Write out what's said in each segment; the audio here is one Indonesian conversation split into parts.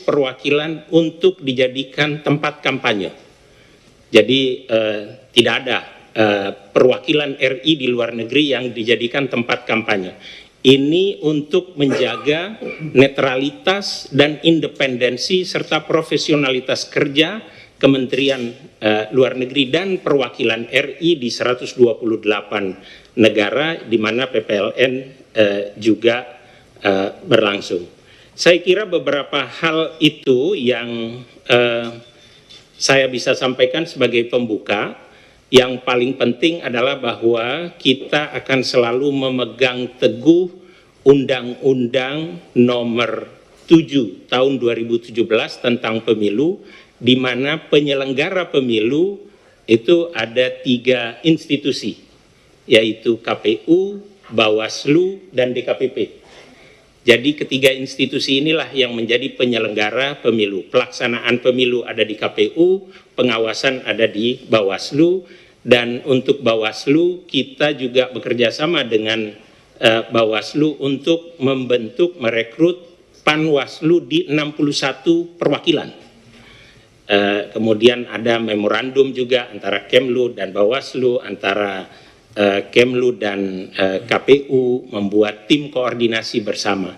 perwakilan untuk dijadikan tempat kampanye. Jadi tidak ada perwakilan RI di luar negeri yang dijadikan tempat kampanye. Ini untuk menjaga netralitas dan independensi serta profesionalitas kerja Kementerian Luar Negeri dan perwakilan RI di 128 negara di mana PPLN juga berlangsung. Saya kira beberapa hal itu yang saya bisa sampaikan sebagai pembuka. Yang paling penting adalah bahwa kita akan selalu memegang teguh Undang-Undang Nomor 7 Tahun 2017 tentang pemilu, di mana penyelenggara pemilu itu ada 3 institusi, yaitu KPU, Bawaslu, dan DKPP. Jadi ketiga institusi inilah yang menjadi penyelenggara pemilu. Pelaksanaan pemilu ada di KPU, pengawasan ada di Bawaslu, dan untuk Bawaslu kita juga bekerja sama dengan Bawaslu untuk membentuk, merekrut Panwaslu di 61 perwakilan. Kemudian ada memorandum juga antara Kemlu dan Bawaslu, antara Kemlu dan KPU membuat tim koordinasi bersama.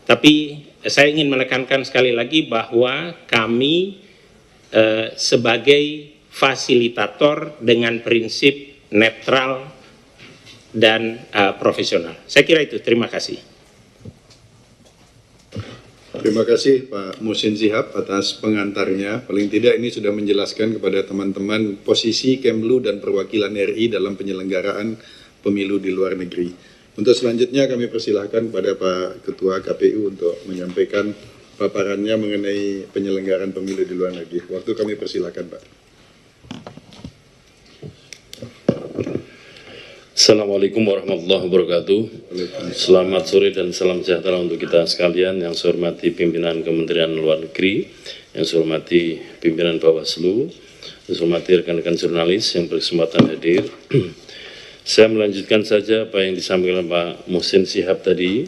Tapi saya ingin menekankan sekali lagi bahwa kami sebagai fasilitator dengan prinsip netral dan profesional. Saya kira itu. Terima kasih. Terima kasih Pak Muhsin Shihab atas pengantarnya. Paling tidak ini sudah menjelaskan kepada teman-teman posisi Kemlu dan perwakilan RI dalam penyelenggaraan pemilu di luar negeri. Untuk selanjutnya kami persilahkan pada Pak Ketua KPU untuk menyampaikan paparannya mengenai penyelenggaraan pemilu di luar negeri. Waktu kami persilahkan Pak. Assalamualaikum warahmatullahi wabarakatuh. Selamat sore dan salam sejahtera untuk kita sekalian. Yang saya hormati pimpinan Kementerian Luar Negeri, yang saya hormati pimpinan Bawaslu, yang saya hormati rekan-rekan jurnalis yang berkesempatan hadir. Saya melanjutkan saja apa yang disampaikan Pak Muhsin Shihab tadi,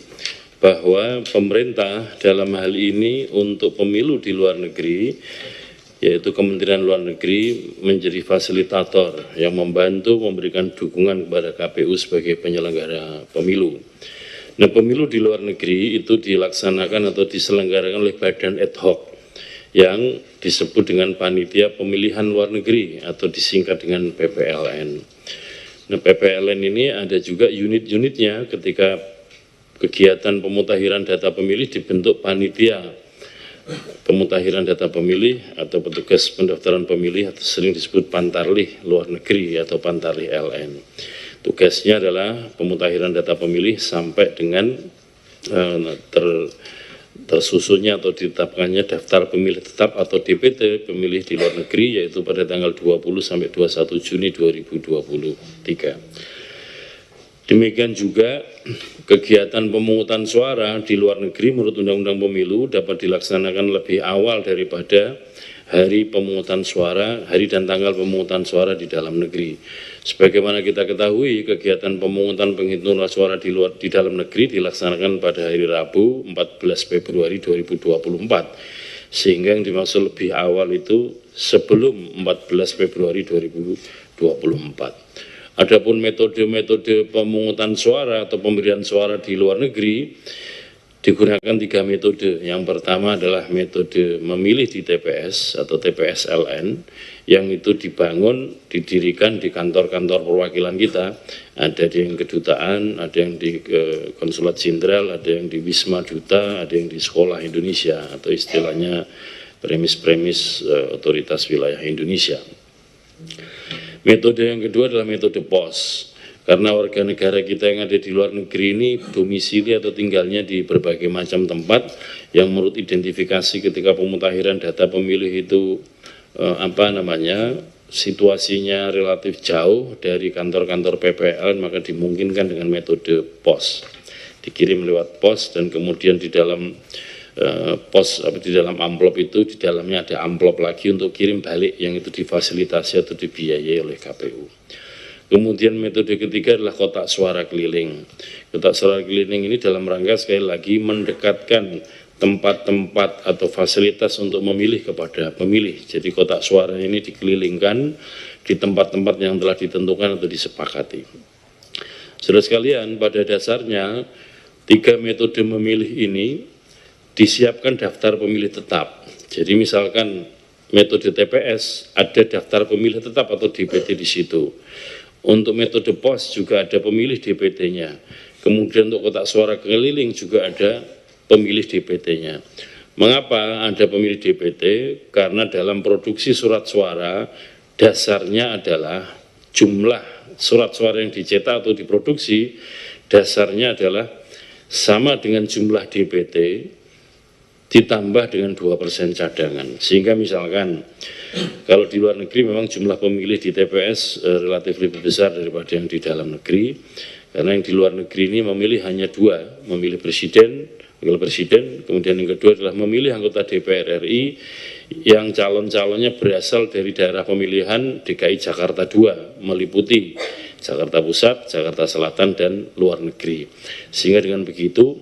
bahwa pemerintah dalam hal ini untuk pemilu di luar negeri, yaitu Kementerian Luar Negeri menjadi fasilitator yang membantu memberikan dukungan kepada KPU sebagai penyelenggara pemilu. Nah, pemilu di luar negeri itu dilaksanakan atau diselenggarakan oleh badan ad hoc yang disebut dengan Panitia Pemilihan Luar Negeri atau disingkat dengan PPLN. Nah, PPLN ini ada juga unit-unitnya. Ketika kegiatan pemutakhiran data pemilih dibentuk panitia pemutahiran data pemilih atau petugas pendaftaran pemilih atau sering disebut Pantarlih Luar Negeri atau Pantarlih LN. Tugasnya adalah pemutakhiran data pemilih sampai dengan tersusunnya atau ditetapkannya daftar pemilih tetap atau DPT pemilih di luar negeri, yaitu pada tanggal 20 sampai 21 Juni 2023. Demikian juga kegiatan pemungutan suara di luar negeri menurut Undang-Undang Pemilu dapat dilaksanakan lebih awal daripada hari pemungutan suara, hari dan tanggal pemungutan suara di dalam negeri. Sebagaimana kita ketahui, kegiatan pemungutan penghitungan suara di dalam negeri dilaksanakan pada hari Rabu 14 Februari 2024. Sehingga yang dimaksud lebih awal itu sebelum 14 Februari 2024. Adapun metode-metode pemungutan suara atau pemberian suara di luar negeri digunakan 3 metode. Yang pertama adalah metode memilih di TPS atau TPS LN, yang itu didirikan di kantor-kantor perwakilan kita. Ada yang kedutaan, ada yang di konsulat jenderal, ada yang di Wisma Duta, ada yang di Sekolah Indonesia atau istilahnya premis-premis otoritas wilayah Indonesia. Metode yang kedua adalah metode pos, karena warga negara kita yang ada di luar negeri ini domisili atau tinggalnya di berbagai macam tempat yang menurut identifikasi ketika pemutakhiran data pemilih itu situasinya relatif jauh dari kantor-kantor PPL, maka dimungkinkan dengan metode pos, dikirim lewat pos dan kemudian di dalam di dalam amplop itu, di dalamnya ada amplop lagi untuk kirim balik yang itu difasilitasi atau dibiayai oleh KPU. Kemudian metode ketiga adalah kotak suara keliling. Kotak suara keliling ini dalam rangka sekali lagi mendekatkan tempat-tempat atau fasilitas untuk memilih kepada pemilih. Jadi kotak suara ini dikelilingkan di tempat-tempat yang telah ditentukan atau disepakati. Saudara sekalian, pada dasarnya 3 metode memilih ini disiapkan daftar pemilih tetap. Jadi misalkan metode TPS ada daftar pemilih tetap atau DPT di situ. Untuk metode POS juga ada pemilih DPT-nya. Kemudian untuk kotak suara keliling juga ada pemilih DPT-nya. Mengapa ada pemilih DPT? Karena dalam produksi surat suara dasarnya adalah jumlah surat suara yang dicetak atau diproduksi dasarnya adalah sama dengan jumlah DPT ditambah dengan 2% cadangan. Sehingga misalkan kalau di luar negeri memang jumlah pemilih di TPS relatif lebih besar daripada yang di dalam negeri, karena yang di luar negeri ini memilih hanya 2, memilih presiden, wakil presiden, kemudian yang kedua adalah memilih anggota DPR RI yang calon-calonnya berasal dari daerah pemilihan DKI Jakarta 2, meliputi Jakarta Pusat, Jakarta Selatan, dan luar negeri. Sehingga dengan begitu,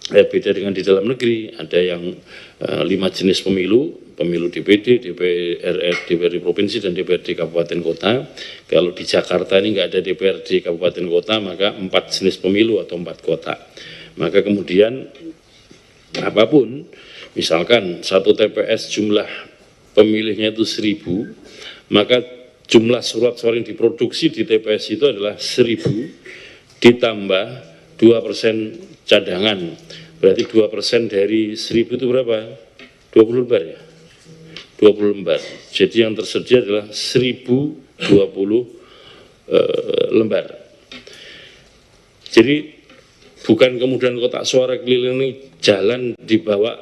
beda dengan di dalam negeri, ada yang 5 jenis pemilu, pemilu DPD, DPRD Provinsi, dan DPRD Kabupaten Kota. Kalau di Jakarta ini nggak ada DPRD Kabupaten Kota, maka 4 jenis pemilu atau 4 kota. Maka kemudian apapun, misalkan satu TPS jumlah pemilihnya itu 1000, maka jumlah surat suara yang diproduksi di TPS itu adalah 1000 ditambah 2% cadangan. Berarti 2% dari 1000 itu berapa? 20 lembar ya? 20 lembar. Jadi yang tersedia adalah 1020 lembar. Jadi bukan kemudian kotak suara keliling ini jalan dibawa,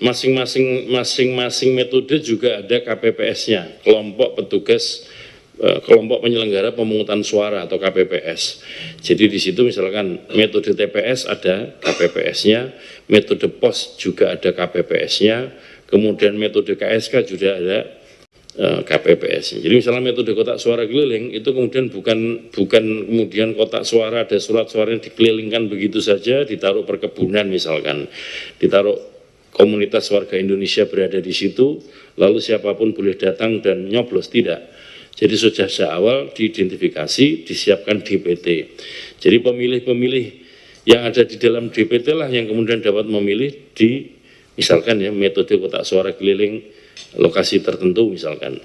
masing-masing metode juga ada KPPS-nya, kelompok petugas, kelompok penyelenggara pemungutan suara atau KPPS. Jadi di situ misalkan metode TPS ada KPPS-nya, metode POS juga ada KPPS-nya, kemudian metode KSK juga ada KPPS. Jadi misalnya metode kotak suara keliling itu kemudian bukan kemudian kotak suara ada surat suara yang dikelilingkan begitu saja, ditaruh perkebunan misalkan, ditaruh komunitas warga Indonesia berada di situ, lalu siapapun boleh datang dan nyoblos, tidak. Jadi sudah sejak awal diidentifikasi, disiapkan DPT. Jadi pemilih-pemilih yang ada di dalam DPT lah yang kemudian dapat memilih di misalkan ya metode kotak suara keliling lokasi tertentu misalkan.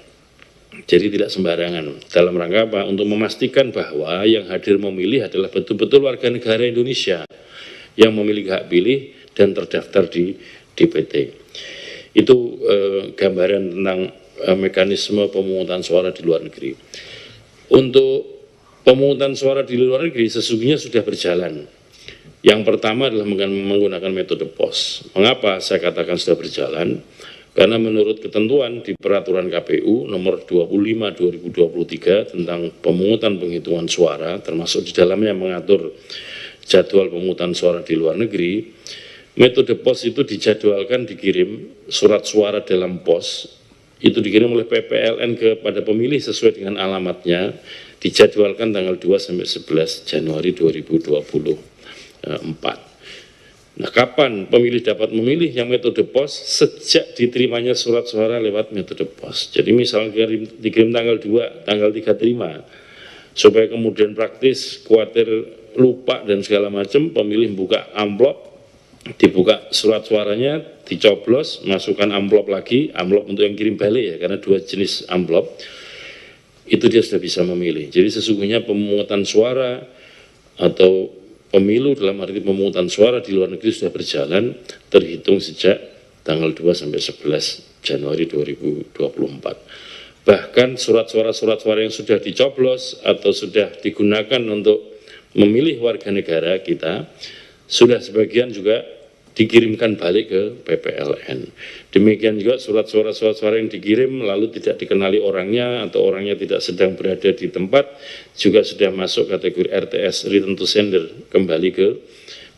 Jadi tidak sembarangan. Dalam rangka apa? Untuk memastikan bahwa yang hadir memilih adalah betul-betul warga negara Indonesia yang memiliki hak pilih dan terdaftar di DPT. Itu gambaran tentang mekanisme pemungutan suara di luar negeri. Untuk pemungutan suara di luar negeri sesungguhnya sudah berjalan. Yang pertama adalah menggunakan metode POS. Mengapa saya katakan sudah berjalan? Karena menurut ketentuan di peraturan KPU nomor 25/2023 tentang pemungutan penghitungan suara, termasuk di dalamnya mengatur jadwal pemungutan suara di luar negeri, metode POS itu dijadwalkan dikirim surat suara dalam POS, itu dikirim oleh PPLN kepada pemilih sesuai dengan alamatnya, dijadwalkan tanggal 2 sampai 11 Januari 2024. Nah, kapan pemilih dapat memilih yang metode POS? Sejak diterimanya surat suara lewat metode POS. Jadi misalnya dikirim tanggal 2, tanggal 3 terima, supaya kemudian praktis, khawatir lupa dan segala macam, pemilih buka amplop, dibuka surat suaranya, dicoblos, masukkan amplop lagi, amplop untuk yang kirim balik ya, karena 2 jenis amplop, itu dia sudah bisa memilih. Jadi sesungguhnya pemungutan suara atau pemilu dalam arti pemungutan suara di luar negeri sudah berjalan terhitung sejak tanggal 2 sampai 11 Januari 2024. Bahkan surat suara yang sudah dicoblos atau sudah digunakan untuk memilih warga negara kita sudah sebagian juga dikirimkan balik ke PPLN. Demikian juga surat suara yang dikirim lalu tidak dikenali orangnya atau orangnya tidak sedang berada di tempat juga sudah masuk kategori RTS, return to sender, kembali ke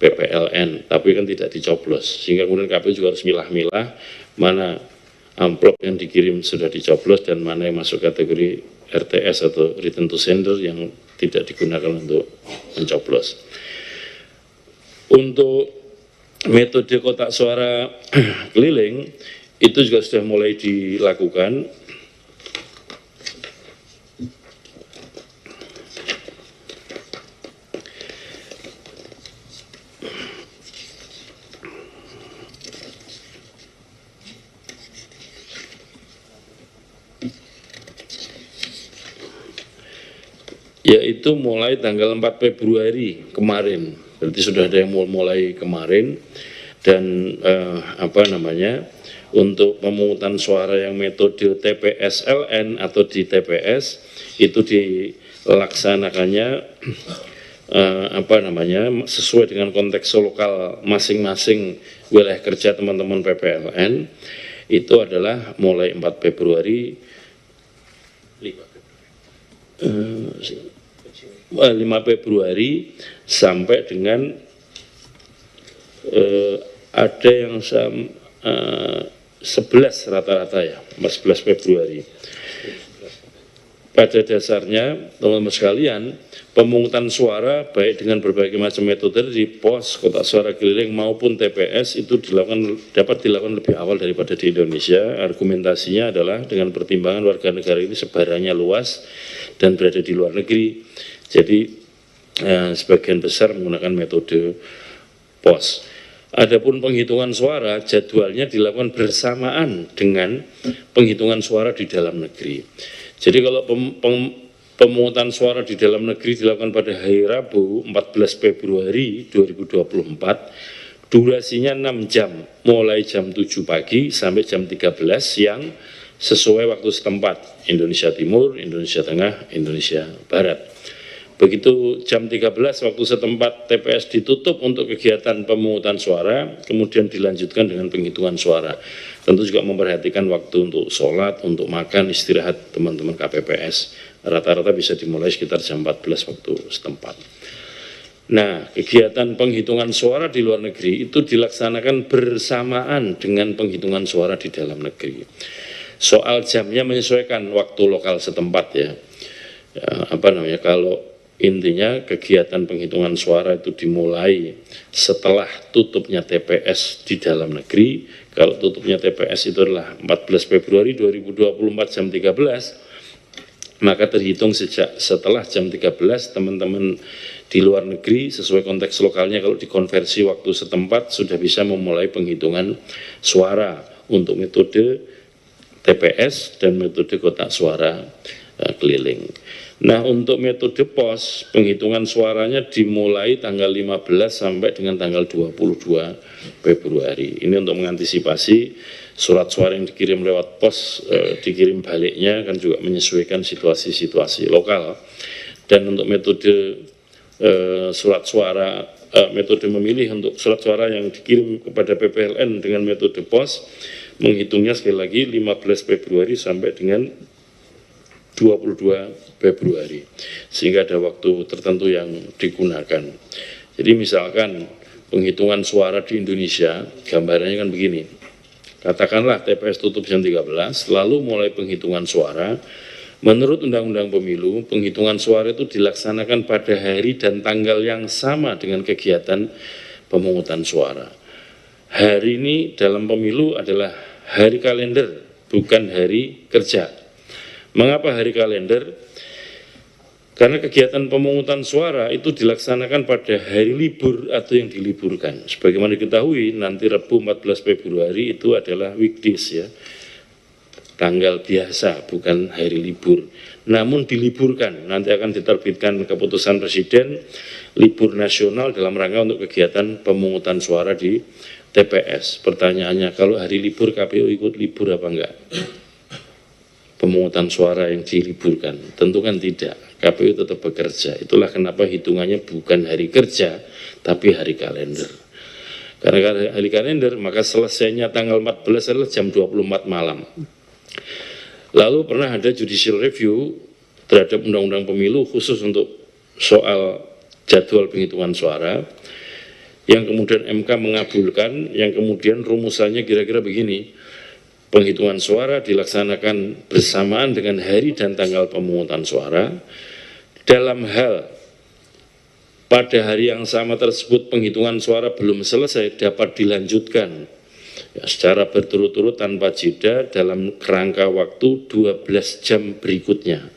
PPLN, tapi kan tidak dicoblos. Sehingga kemudian KPU juga harus milah-milah mana amplop yang dikirim sudah dicoblos dan mana yang masuk kategori RTS atau return to sender yang tidak digunakan untuk mencoblos. Untuk metode kotak suara keliling itu juga sudah mulai dilakukan. Yaitu mulai tanggal 4 Februari kemarin, berarti sudah ada yang mulai kemarin. Dan untuk pemungutan suara yang metode TPS-LN atau di TPS itu dilaksanakannya sesuai dengan konteks lokal masing-masing wilayah kerja teman-teman PPLN. Itu adalah mulai 4 Februari 5 Februari sampai dengan ada yang 11 rata-rata ya, 11 Februari. Pada dasarnya teman-teman sekalian, pemungutan suara baik dengan berbagai macam metode di pos, kotak suara keliling maupun TPS itu dapat dilakukan lebih awal daripada di Indonesia. Argumentasinya adalah dengan pertimbangan warga negara ini sebarannya luas dan berada di luar negeri. Jadi sebagian besar menggunakan metode pos. Adapun penghitungan suara jadwalnya dilakukan bersamaan dengan penghitungan suara di dalam negeri. Jadi kalau pemungutan suara di dalam negeri dilakukan pada hari Rabu 14 Februari 2024, durasinya 6 jam, mulai jam 7 pagi sampai jam 13 siang sesuai waktu setempat, Indonesia Timur, Indonesia Tengah, Indonesia Barat. Begitu jam 13 waktu setempat TPS ditutup untuk kegiatan pemungutan suara, kemudian dilanjutkan dengan penghitungan suara. Tentu juga memperhatikan waktu untuk sholat, untuk makan, istirahat teman-teman KPPS. Rata-rata bisa dimulai sekitar jam 14 waktu setempat. Nah, kegiatan penghitungan suara di luar negeri itu dilaksanakan bersamaan dengan penghitungan suara di dalam negeri. Soal jamnya menyesuaikan waktu lokal setempat ya. Kalau intinya kegiatan penghitungan suara itu dimulai setelah tutupnya TPS di dalam negeri. Kalau tutupnya TPS itu adalah 14 Februari 2024 jam 13, maka terhitung sejak setelah jam 13 teman-teman di luar negeri sesuai konteks lokalnya kalau dikonversi waktu setempat sudah bisa memulai penghitungan suara untuk metode TPS dan metode kotak suara keliling. Nah, untuk metode pos, penghitungan suaranya dimulai tanggal 15 sampai dengan tanggal 22 Februari. Ini untuk mengantisipasi surat suara yang dikirim lewat pos, dikirim baliknya kan juga menyesuaikan situasi-situasi lokal. Dan untuk metode surat suara, metode memilih untuk surat suara yang dikirim kepada PPLN dengan metode pos, menghitungnya sekali lagi 15 Februari sampai dengan 22 Februari, sehingga ada waktu tertentu yang digunakan. Jadi misalkan penghitungan suara di Indonesia, gambarannya kan begini, katakanlah TPS tutup jam 13, lalu mulai penghitungan suara. Menurut Undang-Undang Pemilu, penghitungan suara itu dilaksanakan pada hari dan tanggal yang sama dengan kegiatan pemungutan suara. Hari ini dalam pemilu adalah hari kalender, bukan hari kerja. Mengapa hari kalender? Karena kegiatan pemungutan suara itu dilaksanakan pada hari libur atau yang diliburkan. Sebagaimana diketahui, nanti Rabu 14 Februari itu adalah weekdays ya. Tanggal biasa, bukan hari libur. Namun diliburkan, nanti akan diterbitkan keputusan Presiden libur nasional dalam rangka untuk kegiatan pemungutan suara di TPS. Pertanyaannya, kalau hari libur KPU ikut libur apa enggak? Pemungutan suara yang diliburkan, tentu kan tidak, KPU tetap bekerja. Itulah kenapa hitungannya bukan hari kerja tapi hari kalender. Karena hari kalender maka selesainya tanggal 14 adalah jam 24 malam. Lalu pernah ada judicial review terhadap Undang-Undang Pemilu khusus untuk soal jadwal penghitungan suara yang kemudian MK mengabulkan, yang kemudian rumusannya kira-kira begini. Penghitungan suara dilaksanakan bersamaan dengan hari dan tanggal pemungutan suara. Dalam hal pada hari yang sama tersebut penghitungan suara belum selesai dapat dilanjutkan ya, secara berturut-turut tanpa jeda dalam kerangka waktu 12 jam berikutnya.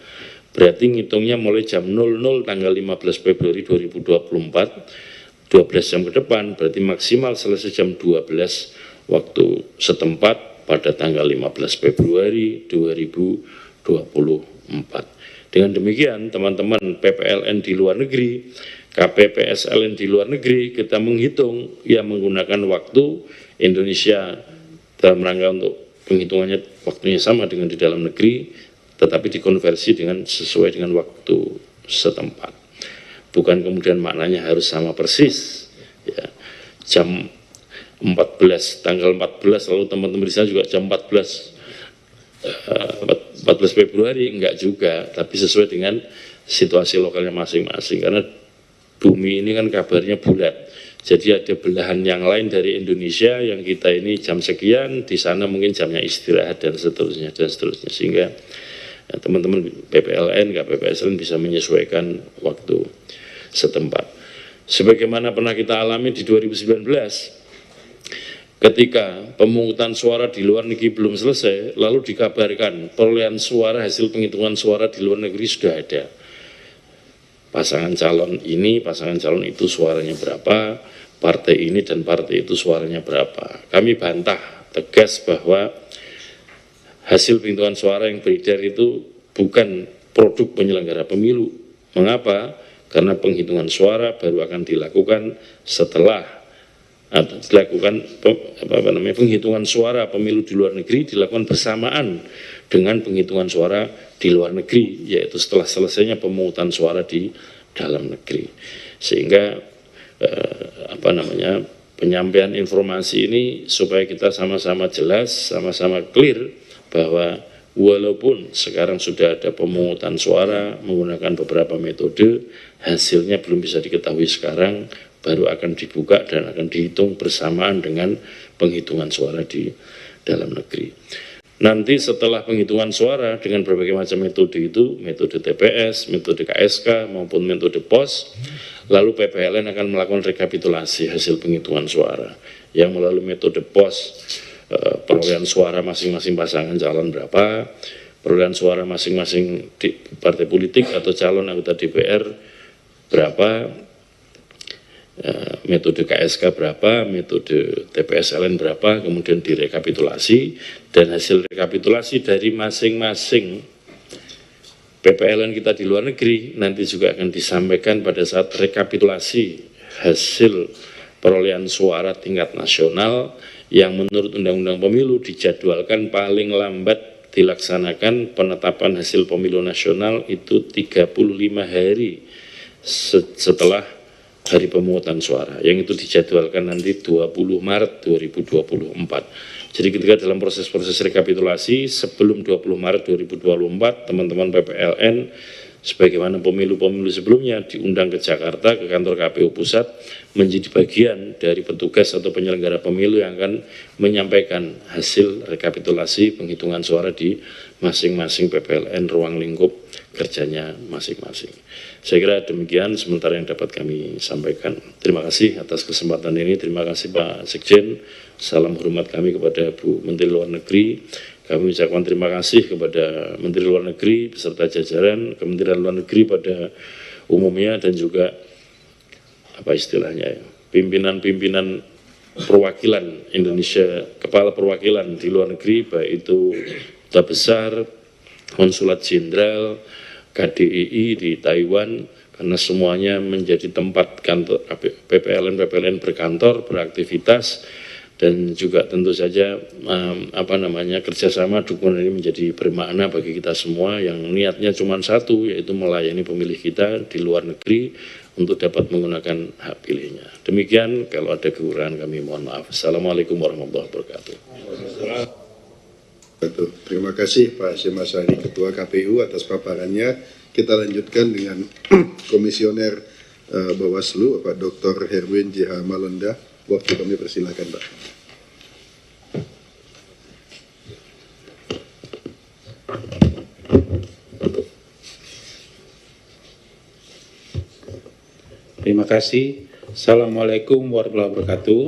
Berarti ngitungnya mulai jam 00 tanggal 15 Februari 2024, 12 jam ke depan, berarti maksimal selesai jam 12 waktu setempat pada tanggal 15 Februari 2024. Dengan demikian, teman-teman PPLN di luar negeri, KPPSLN di luar negeri, kita menghitung yang menggunakan waktu Indonesia dalam rangka untuk penghitungannya waktunya sama dengan di dalam negeri, tetapi dikonversi dengan sesuai dengan waktu setempat. Bukan kemudian maknanya harus sama persis. Ya, jam 14, tanggal 14, lalu teman-teman di sana juga jam 14 Februari, enggak juga, tapi sesuai dengan situasi lokalnya masing-masing, karena bumi ini kan kabarnya bulat, jadi ada belahan yang lain dari Indonesia yang kita ini jam sekian, di sana mungkin jamnya istirahat dan seterusnya, sehingga ya, teman-teman PPLN, KPPSLN bisa menyesuaikan waktu setempat. Sebagaimana pernah kita alami di 2019, ketika pemungutan suara di luar negeri belum selesai, lalu dikabarkan perolehan suara hasil penghitungan suara di luar negeri sudah ada. Pasangan calon ini, pasangan calon itu suaranya berapa, partai ini dan partai itu suaranya berapa. Kami bantah tegas bahwa hasil penghitungan suara yang beredar itu bukan produk penyelenggara pemilu. Mengapa? Karena penghitungan suara baru akan dilakukan setelah penghitungan suara pemilu di luar negeri dilakukan bersamaan dengan penghitungan suara di luar negeri, yaitu setelah selesainya pemungutan suara di dalam negeri. Sehingga penyampaian informasi ini supaya kita sama-sama jelas, sama-sama clear bahwa walaupun sekarang sudah ada pemungutan suara menggunakan beberapa metode, hasilnya belum bisa diketahui sekarang, baru akan dibuka dan akan dihitung bersamaan dengan penghitungan suara di dalam negeri. Nanti setelah penghitungan suara dengan berbagai macam metode itu, metode TPS, metode KSK maupun metode POS, lalu PPLN akan melakukan rekapitulasi hasil penghitungan suara yang melalui metode POS, perolehan suara masing-masing pasangan calon berapa, perolehan suara masing-masing partai politik atau calon anggota DPR berapa, metode KSK berapa, metode TPSLN berapa, kemudian direkapitulasi, dan hasil rekapitulasi dari masing-masing PPLN kita di luar negeri nanti juga akan disampaikan pada saat rekapitulasi hasil perolehan suara tingkat nasional yang menurut Undang-Undang Pemilu dijadwalkan paling lambat dilaksanakan penetapan hasil pemilu nasional itu 35 hari setelah hari pemungutan suara, yang itu dijadwalkan nanti 20 Maret 2024. Jadi ketika dalam proses-proses rekapitulasi sebelum 20 Maret 2024, teman-teman PPLN sebagaimana pemilu-pemilu sebelumnya diundang ke Jakarta, ke kantor KPU Pusat, menjadi bagian dari petugas atau penyelenggara pemilu yang akan menyampaikan hasil rekapitulasi penghitungan suara di masing-masing PPLN ruang lingkup kerjanya masing-masing. Saya kira demikian sementara yang dapat kami sampaikan. Terima kasih atas kesempatan ini. Terima kasih Pak Sekjen. Salam hormat kami kepada Bu Menteri Luar Negeri. Kami ucapkan terima kasih kepada Menteri Luar Negeri beserta jajaran Kementerian Luar Negeri pada umumnya dan juga pimpinan-pimpinan perwakilan Indonesia, kepala perwakilan di luar negeri, baik itu Duta Besar, Konsulat Jenderal, KDII di Taiwan, karena semuanya menjadi tempat kantor PPLN berkantor, beraktivitas, dan juga tentu saja kerjasama dukungan ini menjadi bermakna bagi kita semua yang niatnya cuma satu, yaitu melayani pemilih kita di luar negeri untuk dapat menggunakan hak pilihnya. Demikian, kalau ada kekurangan kami mohon maaf. Assalamualaikum warahmatullahi wabarakatuh. Terima kasih Pak Hashim Asyari, Ketua KPU atas paparannya. Kita lanjutkan dengan Komisioner Bawaslu, Pak Dr. Herwin JH Malonda. Waktu kami persilakan Pak. Terima kasih. Assalamualaikum warahmatullahi wabarakatuh.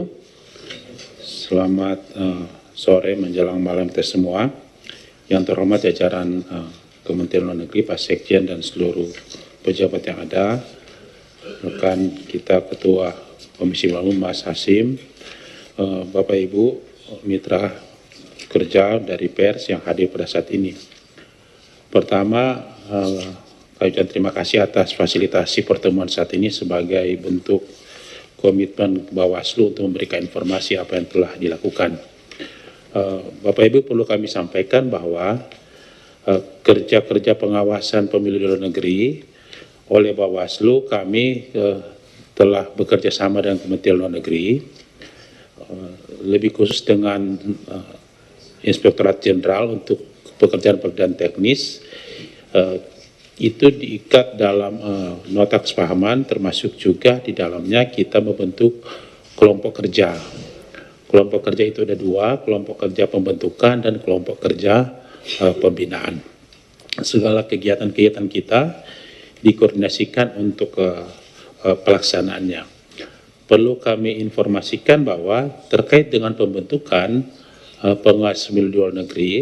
Selamat sore menjelang malam kita semua. Yang terhormat jajaran Kementerian Luar Negeri, Pak Sekjen dan seluruh pejabat yang ada, rekan kita Ketua Komisi Umum Mas Hasim, Bapak Ibu mitra kerja dari pers yang hadir pada saat ini. Pertama, kami ucapkan terima kasih atas fasilitasi pertemuan saat ini sebagai bentuk komitmen Bawaslu untuk memberikan informasi apa yang telah dilakukan. Bapak Ibu, perlu kami sampaikan bahwa kerja-kerja pengawasan pemilu di luar negeri oleh Bawaslu, kami telah bekerja sama dengan Kementerian Luar Negeri, lebih khusus dengan Inspektorat Jenderal untuk pekerjaan-pekerjaan teknis. Itu diikat dalam nota kesepahaman, termasuk juga di dalamnya kita membentuk kelompok kerja. Kelompok kerja itu ada dua, kelompok kerja pembentukan dan kelompok kerja pembinaan. Segala kegiatan-kegiatan kita dikoordinasikan untuk pelaksanaannya. Perlu kami informasikan bahwa terkait dengan pembentukan pengawas pemilu di luar negeri,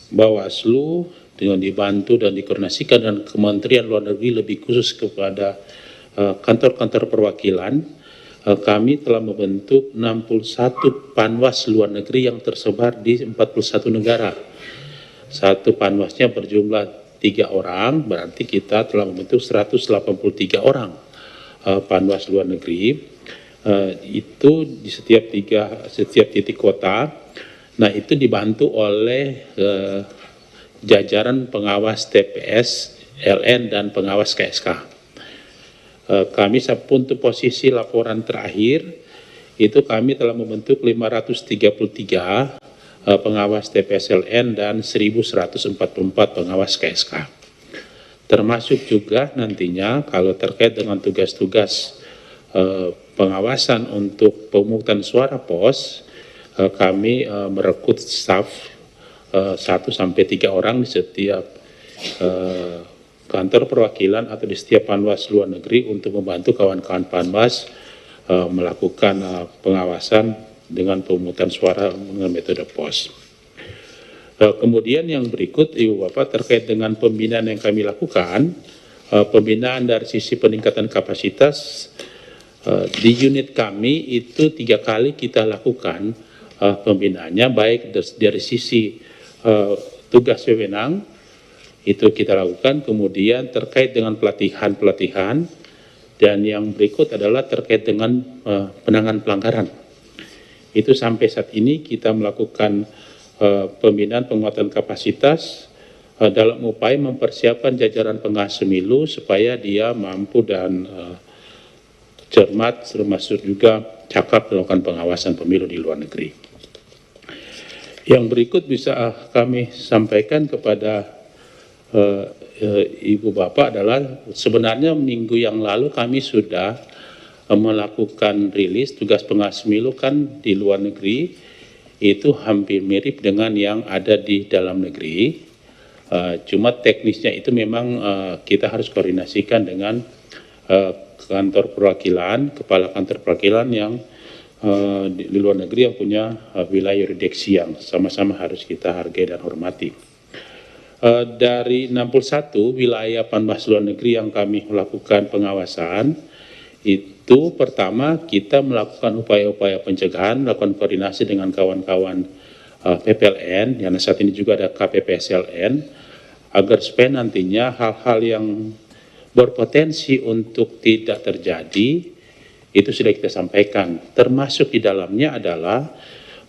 Bawaslu dengan dibantu dan dikoordinasikan dengan Kementerian Luar Negeri, lebih khusus kepada kantor-kantor perwakilan, kami telah membentuk 61 panwas luar negeri yang tersebar di 41 negara. Satu panwasnya berjumlah 3 orang, berarti kita telah membentuk 183 orang panwas luar negeri. Itu di setiap titik kota. Nah, itu dibantu oleh jajaran pengawas TPS, LN, dan pengawas KSK. Kami untuk posisi laporan terakhir, itu kami telah membentuk 533 pengawas TPS LN dan 1144 pengawas KSK. Termasuk juga nantinya kalau terkait dengan tugas-tugas pengawasan untuk pemungutan suara pos, kami merekrut staf 1-3 orang di setiap kantor perwakilan atau di setiap panwas luar negeri untuk membantu kawan-kawan panwas melakukan pengawasan dengan pemungutan suara dengan metode pos. Kemudian yang berikut, Ibu Bapak, terkait dengan pembinaan yang kami lakukan, pembinaan dari sisi peningkatan kapasitas di unit kami itu 3 kali kita lakukan pembinaannya, baik dari sisi tugas wewenang itu kita lakukan, kemudian terkait dengan pelatihan, dan yang berikut adalah terkait dengan penanganan pelanggaran. Itu sampai saat ini kita melakukan pembinaan penguatan kapasitas dalam upaya mempersiapkan jajaran pengawas pemilu supaya dia mampu dan cermat, termasuk juga cakap melakukan pengawasan pemilu di luar negeri. Yang berikut bisa kami sampaikan kepada Ibu Bapak adalah sebenarnya minggu yang lalu kami sudah melakukan rilis tugas pengawas pemilu kan di luar negeri, itu hampir mirip dengan yang ada di dalam negeri. Cuma teknisnya itu memang kita harus koordinasikan dengan kantor perwakilan, kepala kantor perwakilan yang di luar negeri yang punya wilayah yurisdiksi yang sama-sama harus kita hargai dan hormati. Dari 61 wilayah panwas luar negeri yang kami melakukan pengawasan, itu pertama kita melakukan upaya-upaya pencegahan, melakukan koordinasi dengan kawan-kawan PPLN, yang saat ini juga ada KPPSLN, agar supaya nantinya hal-hal yang berpotensi untuk tidak terjadi, itu sudah kita sampaikan. Termasuk di dalamnya adalah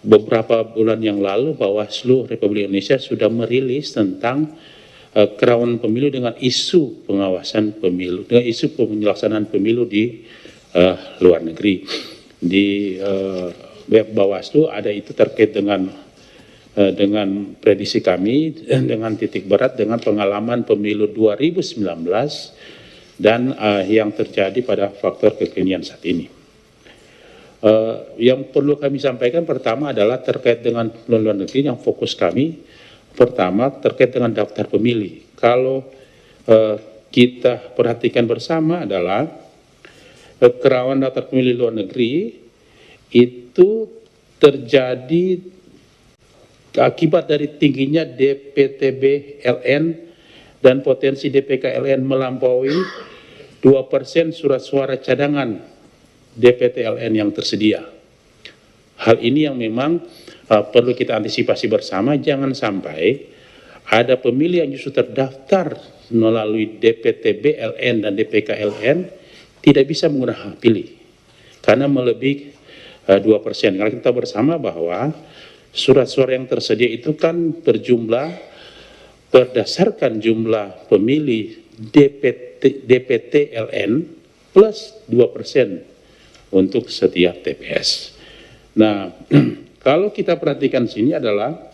beberapa bulan yang lalu Bawaslu Republik Indonesia sudah merilis tentang kerawanan pemilu dengan isu pengawasan pemilu, dengan isu penyelenggaraan pemilu di luar negeri. Di web Bawaslu ada itu terkait dengan prediksi kami dengan titik berat dengan pengalaman pemilu 2019 dan yang terjadi pada faktor kekinian saat ini. Yang perlu kami sampaikan pertama adalah terkait dengan luar negeri, yang fokus kami pertama terkait dengan daftar pemilih. Kalau kita perhatikan bersama adalah kerawanan daftar pemilih luar negeri itu terjadi akibat dari tingginya DPTB LN dan potensi DPK LN melampaui 2% surat suara cadangan DPT LN yang tersedia. Hal ini yang memang perlu kita antisipasi bersama, jangan sampai ada pemilih yang justru terdaftar melalui DPTB LN dan DPK LN tidak bisa menggunakan hak pilih karena melebihi 2%. Karena kita bersama bahwa surat suara yang tersedia itu kan berjumlah berdasarkan jumlah pemilih DPT LN plus 2% untuk setiap TPS. Nah, kalau kita perhatikan sini adalah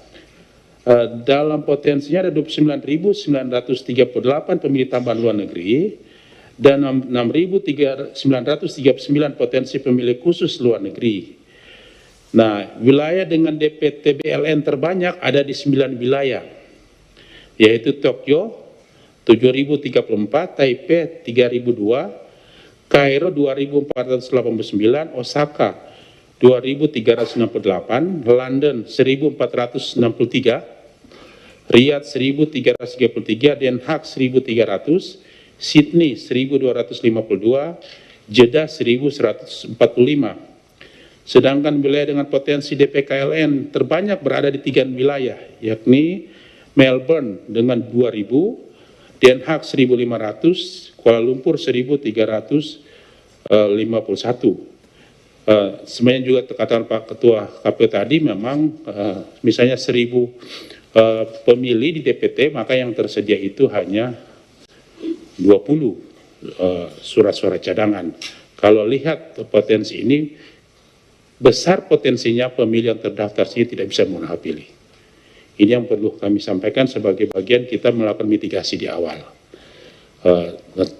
dalam potensinya ada 29.938 pemilih tambahan luar negeri dan 6.939 potensi pemilih khusus luar negeri. Nah, wilayah dengan DPTB LN terbanyak ada di 9 wilayah, yaitu Tokyo 7.034, Taipei 3.002, Kairo 2.489, Osaka 2.368, London 1.463, Riyadh 1.333, Den Haag 1.300, Sydney 1.252, Jeddah 1.145. Sedangkan wilayah dengan potensi DPKLN terbanyak berada di 3 wilayah, yakni Melbourne dengan 2.000, Den Haag 1.500, Kuala Lumpur 1.351. Sebenarnya juga katakan Pak Ketua KPU tadi memang misalnya 1.000 pemilih di DPT, maka yang tersedia itu hanya 20 surat suara cadangan. Kalau lihat potensi ini, besar potensinya pemilih yang terdaftar sini tidak bisa menggunakan hak pilih. Ini yang perlu kami sampaikan sebagai bagian kita melakukan mitigasi di awal.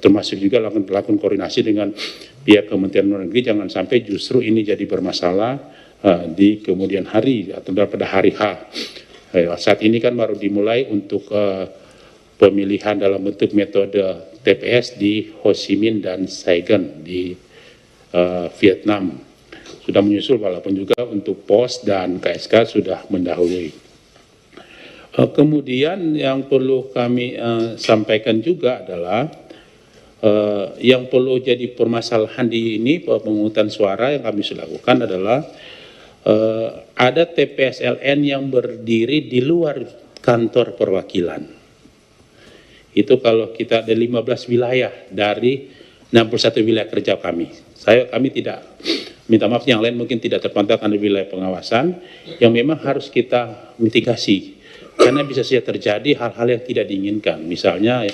Termasuk juga melakukan koordinasi dengan pihak Kementerian Luar Negeri, jangan sampai justru ini jadi bermasalah di kemudian hari atau pada hari H. Saat ini kan baru dimulai untuk pemilihan dalam bentuk metode TPS di Ho Chi Minh dan Saigon di Vietnam. Sudah menyusul, walaupun juga untuk POS dan KSK sudah mendahului. Kemudian yang perlu kami sampaikan juga adalah yang perlu jadi permasalahan di ini pemungutan suara yang kami sudah lakukan adalah ada TPS LN yang berdiri di luar kantor perwakilan. Itu kalau kita ada 15 wilayah dari 61 wilayah kerja kami. Kami tidak minta maaf, yang lain mungkin tidak terpantau karena wilayah pengawasan yang memang harus kita mitigasi. Karena bisa saja terjadi hal-hal yang tidak diinginkan. Misalnya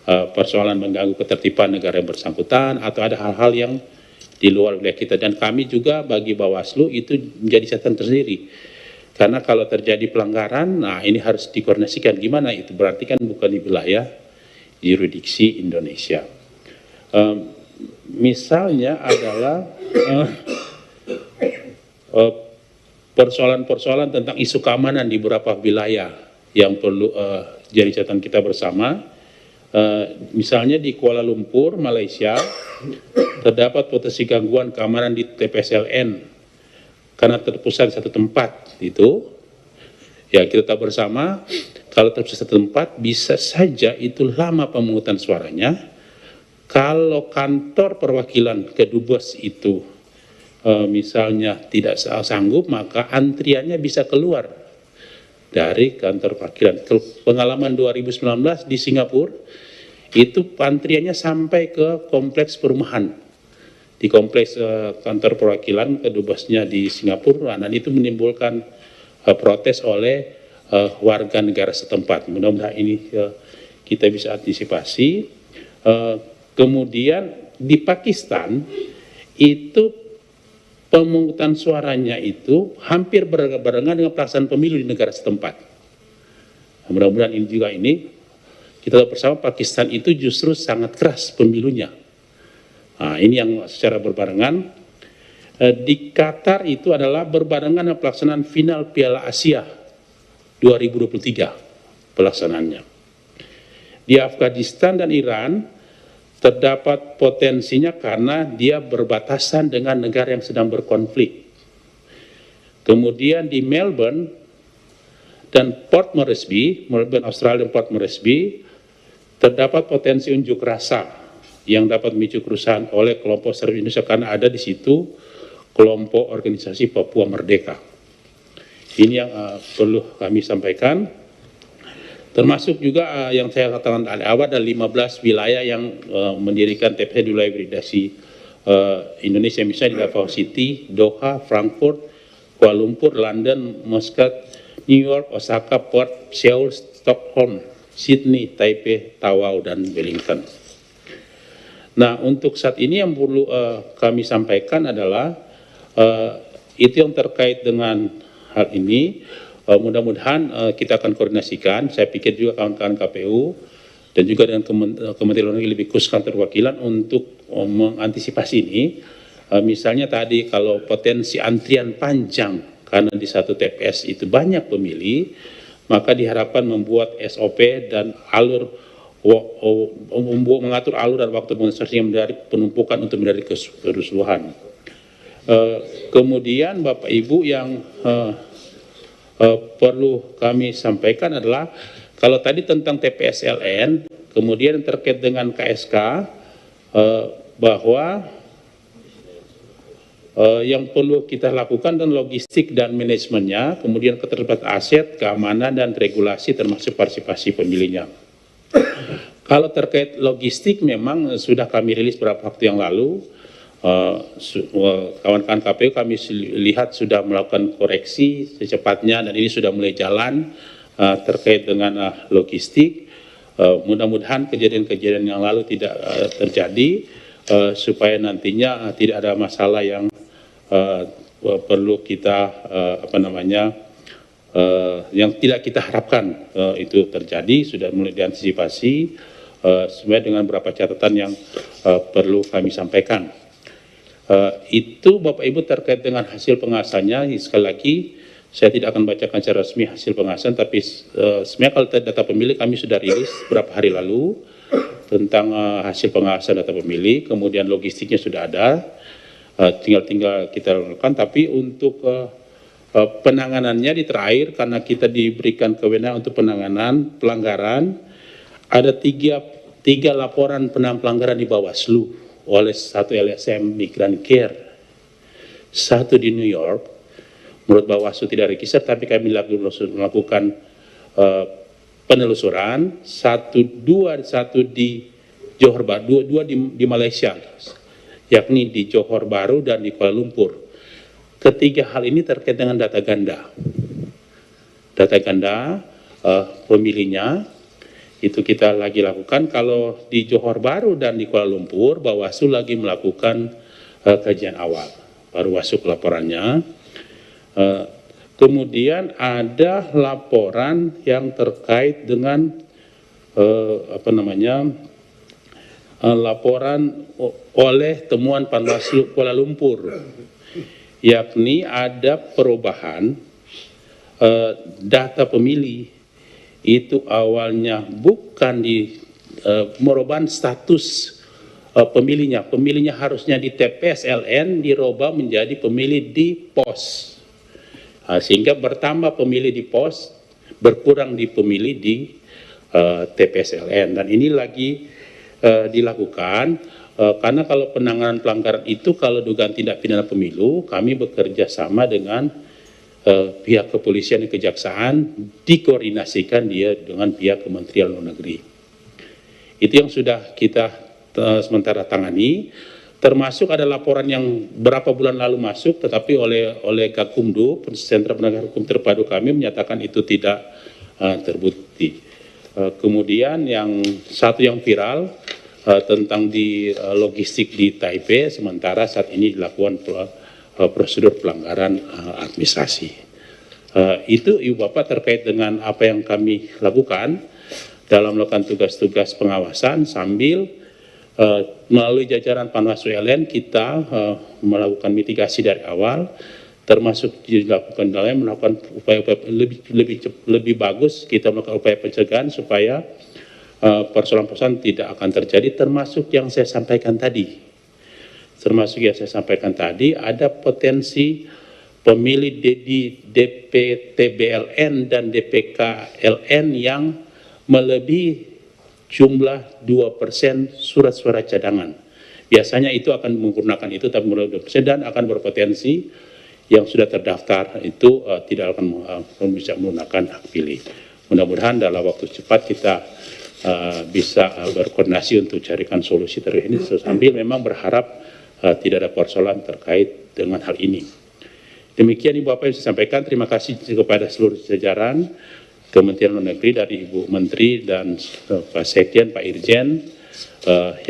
persoalan mengganggu ketertiban negara yang bersangkutan atau ada hal-hal yang di luar wilayah kita. Dan kami juga bagi Bawaslu itu menjadi catatan tersendiri. Karena kalau terjadi pelanggaran, nah ini harus dikoordinasikan. Gimana itu? Berarti kan bukan di wilayah yurisdiksi Indonesia. Misalnya adalah persoalan-persoalan tentang isu keamanan di beberapa wilayah yang perlu jadi catatan kita bersama. Misalnya di Kuala Lumpur, Malaysia, terdapat potensi gangguan keamanan di TPSLN karena terpusat di satu tempat itu. Ya, kita tahu bersama kalau terpusat satu tempat bisa saja itu lama pemungutan suaranya. Kalau kantor perwakilan Kedubes itu misalnya tidak sanggup, maka antriannya bisa keluar dari kantor perwakilan. Pengalaman 2019 di Singapura, itu antriannya sampai ke kompleks perumahan. Di kompleks kantor perwakilan Kedubesnya di Singapura, dan itu menimbulkan protes oleh warga negara setempat. Mudah-mudahan ini kita bisa antisipasi. Kemudian di Pakistan, itu pemungutan suaranya itu hampir berbarengan dengan pelaksanaan pemilu di negara setempat. Nah, mudah-mudahan ini juga kita tahu bersama Pakistan itu justru sangat keras pemilunya. Nah, ini yang secara berbarengan. Di Qatar itu adalah berbarengan dengan pelaksanaan final Piala Asia 2023 pelaksanaannya. Di Afghanistan dan Iran terdapat potensinya karena dia berbatasan dengan negara yang sedang berkonflik. Kemudian di Melbourne dan Port Moresby, Melbourne Australia dan Port Moresby, terdapat potensi unjuk rasa yang dapat memicu kerusuhan oleh kelompok Serb Indonesia karena ada di situ kelompok organisasi Papua Merdeka. Ini yang perlu kami sampaikan. Termasuk juga yang saya katakan dari awal ada 15 wilayah yang mendirikan TPS di wilayah jurisdiksi Indonesia, misalnya di Davao City, Doha, Frankfurt, Kuala Lumpur, London, Muscat, New York, Osaka, Perth, Seoul, Stockholm, Sydney, Taipei, Tawau, dan Wellington. Nah, untuk saat ini yang perlu kami sampaikan adalah itu yang terkait dengan hal ini. Mudah-mudahan kita akan koordinasikan. Saya pikir juga kawan-kawan KPU dan juga dengan Kementerian Luar Negeri lebih khusus kantor perwakilan untuk mengantisipasi ini. Misalnya tadi kalau potensi antrian panjang karena di satu TPS itu banyak pemilih, maka diharapkan membuat SOP dan alur mengatur alur dan waktu demonstrasi yang menghindari penumpukan untuk menghindari kerusuhan. Kemudian Bapak Ibu yang perlu kami sampaikan adalah kalau tadi tentang TPS-LN, kemudian terkait dengan KSK, bahwa yang perlu kita lakukan dan logistik dan manajemennya, kemudian keterlibatan aset, keamanan dan regulasi termasuk partisipasi pemilihnya. Kalau terkait logistik memang sudah kami rilis beberapa waktu yang lalu. Kawan-kawan KPU kami lihat sudah melakukan koreksi secepatnya dan ini sudah mulai jalan terkait dengan logistik. Mudah-mudahan kejadian-kejadian yang lalu tidak terjadi supaya nantinya tidak ada masalah yang perlu kita yang tidak kita harapkan itu terjadi. Sudah mulai diantisipasi sesuai dengan beberapa catatan yang perlu kami sampaikan. Itu Bapak Ibu terkait dengan hasil pengawasannya. Sekali lagi saya tidak akan bacakan secara resmi hasil pengawasan, tapi sebenarnya kalau data pemilih kami sudah rilis beberapa hari lalu tentang hasil pengawasan data pemilih, kemudian logistiknya sudah ada, tinggal kita lakukan. Tapi untuk penanganannya di terakhir, karena kita diberikan kewenangan untuk penanganan pelanggaran, ada tiga laporan pelanggaran di Bawaslu oleh satu LSM Migran Care, satu di New York, menurut Bawaslu tidak register, tapi kami melakukan penelusuran, satu di Johor Baru, dua di Malaysia, yakni di Johor Baru dan di Kuala Lumpur. Ketiga hal ini terkait dengan data ganda. Data ganda pemilihnya, itu kita lagi lakukan. Kalau di Johor Baru dan di Kuala Lumpur, Bawaslu lagi melakukan kajian awal, baru masuk laporannya. Kemudian ada laporan yang terkait dengan laporan oleh temuan Panwaslu Kuala Lumpur, yakni ada perubahan data pemilih. Itu awalnya bukan di merubah status pemilihnya harusnya di TPS LN, dirubah menjadi pemilih di pos, sehingga bertambah pemilih di pos, berkurang di pemilih di TPS LN. Dan ini lagi dilakukan karena kalau penanganan pelanggaran itu, kalau dugaan tindak pidana pemilu, kami bekerja sama dengan pihak kepolisian dan kejaksaan, dikoordinasikan dia dengan pihak Kementerian Luar Negeri. Itu yang sudah kita sementara tangani, termasuk ada laporan yang berapa bulan lalu masuk, tetapi oleh Gakumdu, Sentra Penegak Hukum Terpadu kami menyatakan itu tidak terbukti. Kemudian yang satu yang viral tentang di logistik di Taipei, sementara saat ini dilakukan prosedur pelanggaran administrasi. Itu Ibu Bapak terkait dengan apa yang kami lakukan dalam melakukan tugas-tugas pengawasan, sambil melalui jajaran Panwaslu LN kita melakukan mitigasi dari awal, termasuk dilakukan dalam melakukan upaya-upaya lebih bagus, kita melakukan upaya pencegahan supaya persoalan-persoalan tidak akan terjadi, termasuk yang saya sampaikan tadi. Ada potensi pemilih di DPTBLN dan DPKLN yang melebihi jumlah 2% surat suara cadangan. Biasanya itu akan menggunakan itu, tapi mulai 2% dan akan berpotensi yang sudah terdaftar itu tidak akan bisa menggunakan hak pilih. Mudah-mudahan dalam waktu cepat kita bisa berkoordinasi untuk carikan solusi terkait ini, sambil memang berharap tidak ada persoalan terkait dengan hal ini. Demikian Ibu apa yang saya sampaikan. Terima kasih kepada seluruh jajaran Kementerian Luar Negeri, dari Ibu Menteri dan Pak Sekjen, Pak Irjen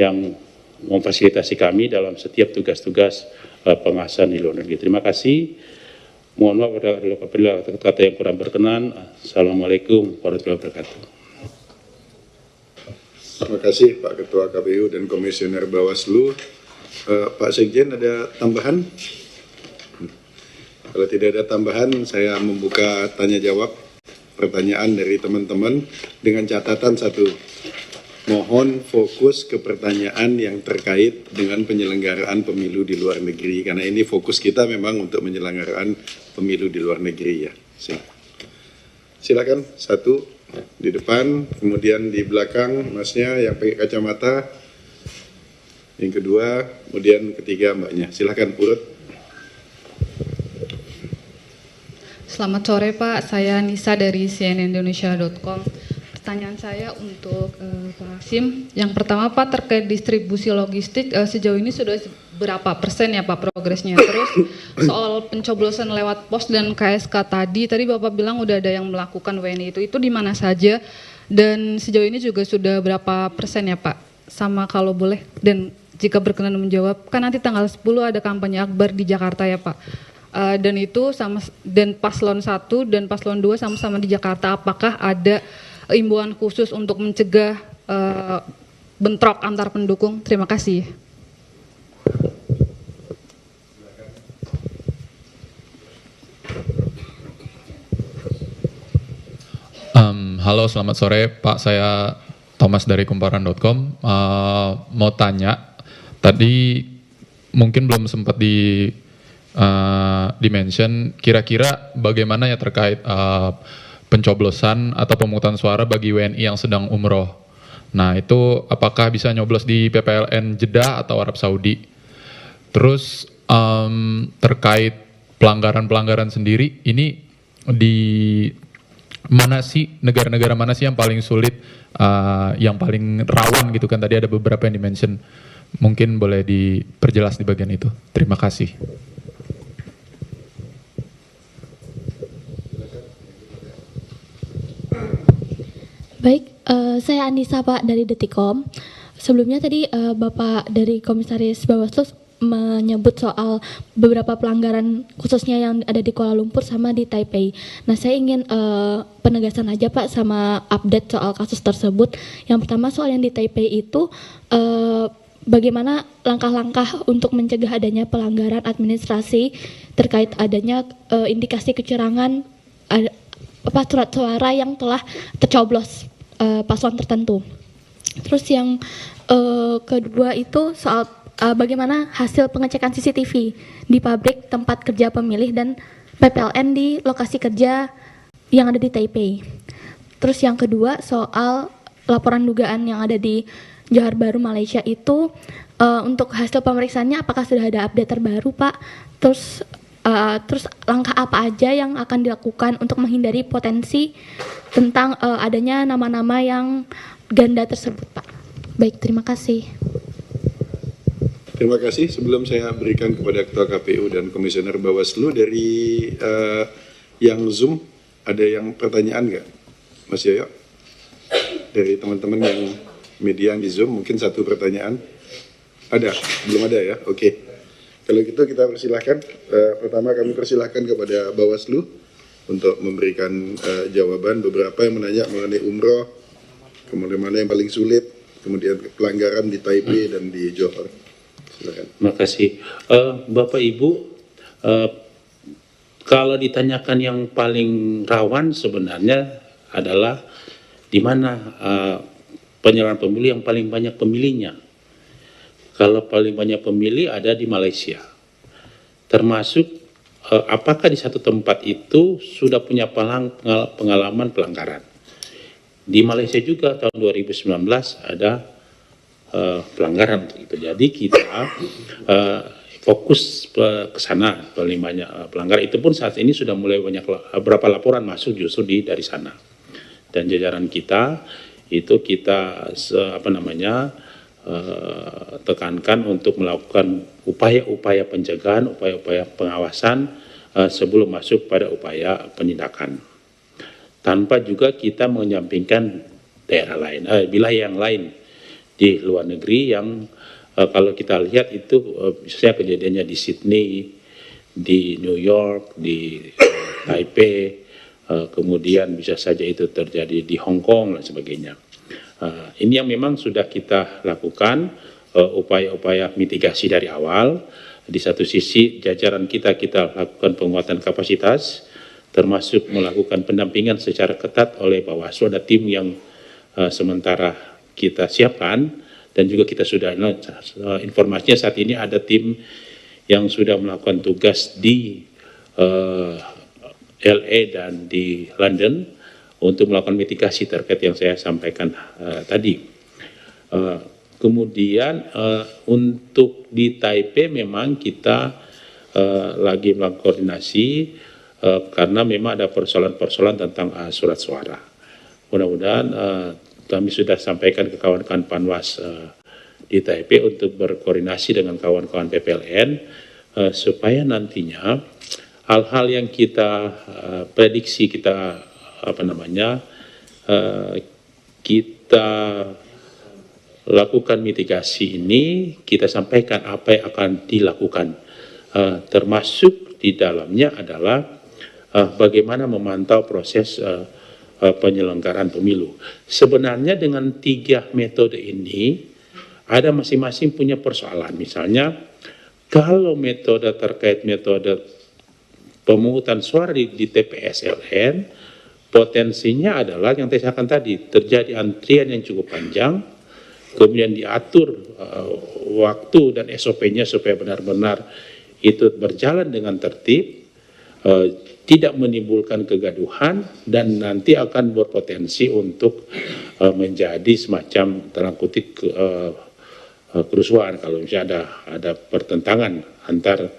yang memfasilitasi kami dalam setiap tugas-tugas pengawasan di luar negeri. Terima kasih. Mohon maaf apabila kata-kata yang kurang berkenan. Assalamualaikum warahmatullahi wabarakatuh. Terima kasih Pak Ketua KPU dan Komisioner Bawaslu. Pak Sekjen ada tambahan? Kalau tidak ada tambahan, saya membuka tanya jawab pertanyaan dari teman-teman dengan catatan satu. Mohon fokus ke pertanyaan yang terkait dengan penyelenggaraan pemilu di luar negeri, karena ini fokus kita memang untuk penyelenggaraan pemilu di luar negeri ya. Silakan satu di depan, kemudian di belakang masnya yang pakai kacamata, yang kedua, kemudian ketiga mbaknya. Silakan urut. Selamat sore Pak, saya Nisa dari cnnindonesia.com. Pertanyaan saya untuk Pak Hasim. Yang pertama Pak, terkait distribusi logistik, sejauh ini sudah berapa persen ya Pak progresnya? Terus soal pencoblosan lewat pos dan KSK tadi Bapak bilang udah ada yang melakukan WNI itu di mana saja? Dan sejauh ini juga sudah berapa persen ya Pak? Sama kalau boleh, dan jika berkenan menjawab, kan nanti tanggal 10 ada kampanye akbar di Jakarta ya Pak. Dan itu dan paslon 1 dan paslon 2 sama-sama di Jakarta, apakah ada imbauan khusus untuk mencegah bentrok antar pendukung? Terima kasih. Halo, selamat sore Pak, saya Thomas dari kumparan.com. Mau tanya, tadi mungkin belum sempat dimention, kira-kira bagaimana ya terkait pencoblosan atau pemungutan suara bagi WNI yang sedang umroh. Nah itu apakah bisa nyoblos di PPLN Jeddah atau Arab Saudi? Terus terkait pelanggaran-pelanggaran sendiri, ini di mana sih, negara-negara mana sih yang paling sulit, yang paling rawan gitu kan, tadi ada beberapa yang dimention. Mungkin boleh diperjelas di bagian itu. Terima kasih. Baik, saya Anissa Pak dari Detikom. Sebelumnya tadi Bapak dari Komisaris Bawaslu menyebut soal beberapa pelanggaran khususnya yang ada di Kuala Lumpur sama di Taipei. Nah saya ingin penegasan aja Pak sama update soal kasus tersebut. Yang pertama soal yang di Taipei itu bagaimana langkah-langkah untuk mencegah adanya pelanggaran administrasi terkait adanya indikasi kecurangan surat suara yang telah tercoblos paslon tertentu. Terus yang kedua itu soal bagaimana hasil pengecekan CCTV di pabrik tempat kerja pemilih dan PPLN di lokasi kerja yang ada di Taipei. Terus yang kedua soal laporan dugaan yang ada di Johor Bahru, Malaysia itu untuk hasil pemeriksaannya apakah sudah ada update terbaru Pak? Terus langkah apa aja yang akan dilakukan untuk menghindari potensi tentang adanya nama-nama yang ganda tersebut Pak? Baik, terima kasih. Terima kasih. Sebelum saya berikan kepada Ketua KPU dan Komisioner Bawaslu, dari yang Zoom, ada yang pertanyaan nggak? Mas Yoyo? Dari teman-teman yang media yang di Zoom, mungkin satu pertanyaan? Ada? Belum ada ya? Oke. Kalau gitu kita persilahkan, pertama kami persilahkan kepada Bawaslu untuk memberikan jawaban. Beberapa yang menanya mengenai umroh, kemudian mana yang paling sulit, kemudian pelanggaran di Taipei dan di Johor. Silakan. Terima kasih. Bapak Ibu, kalau ditanyakan yang paling rawan sebenarnya adalah di mana penyelenggaraan pemilu yang paling banyak pemilihnya. Kalau paling banyak pemilih ada di Malaysia. Termasuk apakah di satu tempat itu sudah punya pengalaman pelanggaran. Di Malaysia juga tahun 2019 ada pelanggaran itu. Jadi kita fokus ke sana paling banyak pelanggaran. Itu pun saat ini sudah mulai banyak berapa laporan masuk justru dari sana. Dan jajaran kita itu kita tekankan untuk melakukan upaya-upaya pencegahan, upaya-upaya pengawasan sebelum masuk pada upaya penindakan. Tanpa juga kita menyampingkan daerah lain, wilayah yang lain di luar negeri yang kalau kita lihat itu misalnya kejadiannya di Sydney, di New York, di Taipei, kemudian bisa saja itu terjadi di Hong Kong dan sebagainya. Ini yang memang sudah kita lakukan upaya-upaya mitigasi dari awal. Di satu sisi jajaran kita lakukan penguatan kapasitas, termasuk melakukan pendampingan secara ketat oleh Bawaslu. Ada tim yang sementara kita siapkan dan juga kita sudah informasinya saat ini ada tim yang sudah melakukan tugas di LA dan di London untuk melakukan mitigasi terkait yang saya sampaikan tadi. Kemudian untuk di Taipei memang kita lagi melakukan koordinasi karena memang ada persoalan-persoalan tentang surat suara. Mudah-mudahan kami sudah sampaikan ke kawan-kawan Panwas di Taipei untuk berkoordinasi dengan kawan-kawan PPLN supaya nantinya hal-hal yang kita prediksi kita kita lakukan mitigasi ini, kita sampaikan apa yang akan dilakukan, termasuk di dalamnya adalah bagaimana memantau proses penyelenggaraan pemilu. Sebenarnya dengan 3 metode ini ada masing-masing punya persoalan. Misalnya kalau metode terkait metode pemungutan suara di TPS-LN, potensinya adalah yang saya katakan tadi, terjadi antrian yang cukup panjang, kemudian diatur waktu dan SOP-nya supaya benar-benar itu berjalan dengan tertib, tidak menimbulkan kegaduhan, dan nanti akan berpotensi untuk menjadi semacam dalam kutip kerusuhan kalau misalnya ada pertentangan antar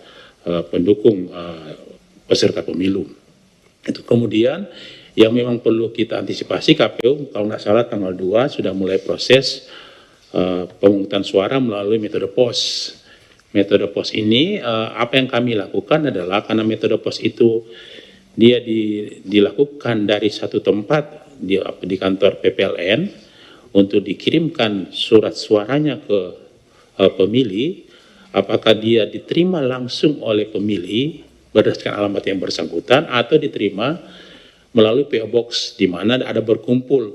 pendukung peserta pemilu. Itu kemudian yang memang perlu kita antisipasi, KPU kalau nggak salah tanggal 2 sudah mulai proses pemungutan suara melalui metode pos. Metode pos ini apa yang kami lakukan adalah karena metode pos itu dia dilakukan dari satu tempat di kantor PPLN untuk dikirimkan surat suaranya ke pemilih, apakah dia diterima langsung oleh pemilih berdasarkan alamat yang bersangkutan atau diterima melalui PO Box di mana ada berkumpul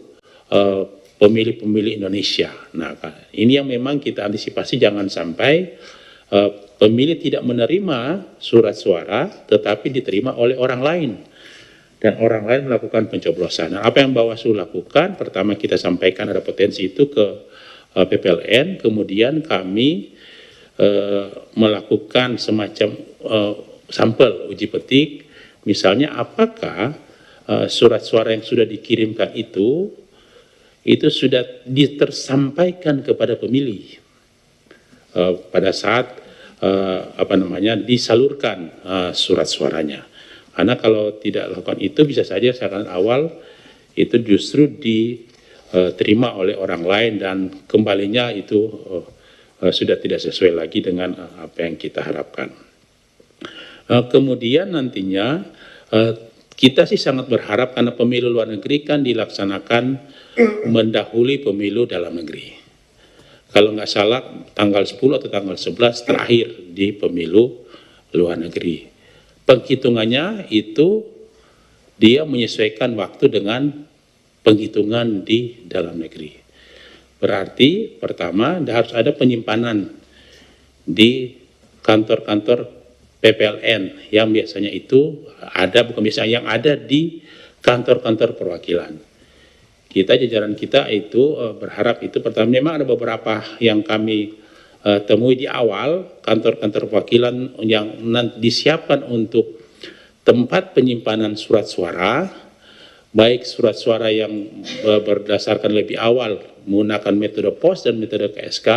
pemilih-pemilih Indonesia. Nah, ini yang memang kita antisipasi jangan sampai pemilih tidak menerima surat suara tetapi diterima oleh orang lain dan orang lain melakukan pencoblosan. Nah, apa yang Bawaslu lakukan? Pertama kita sampaikan ada potensi itu ke PPLN, kemudian kami melakukan semacam sampel uji petik, misalnya apakah surat suara yang sudah dikirimkan itu sudah tersampaikan kepada pemilih pada saat disalurkan surat suaranya. Karena kalau tidak lakukan itu bisa saja saat awal itu justru diterima oleh orang lain dan kembalinya itu sudah tidak sesuai lagi dengan apa yang kita harapkan. Kemudian nantinya kita sih sangat berharap karena pemilu luar negeri kan dilaksanakan mendahului pemilu dalam negeri. Kalau nggak salah tanggal 10 atau tanggal 11 terakhir di pemilu luar negeri. Penghitungannya itu dia menyesuaikan waktu dengan penghitungan di dalam negeri. Berarti pertama harus ada penyimpanan di kantor-kantor PPLN yang biasanya itu ada, bukan biasanya yang ada di kantor-kantor perwakilan. jajaran kita itu berharap itu pertama memang ada beberapa yang kami temui di awal, kantor-kantor perwakilan yang disiapkan untuk tempat penyimpanan surat suara, baik surat suara yang berdasarkan lebih awal menggunakan metode pos dan metode KSK,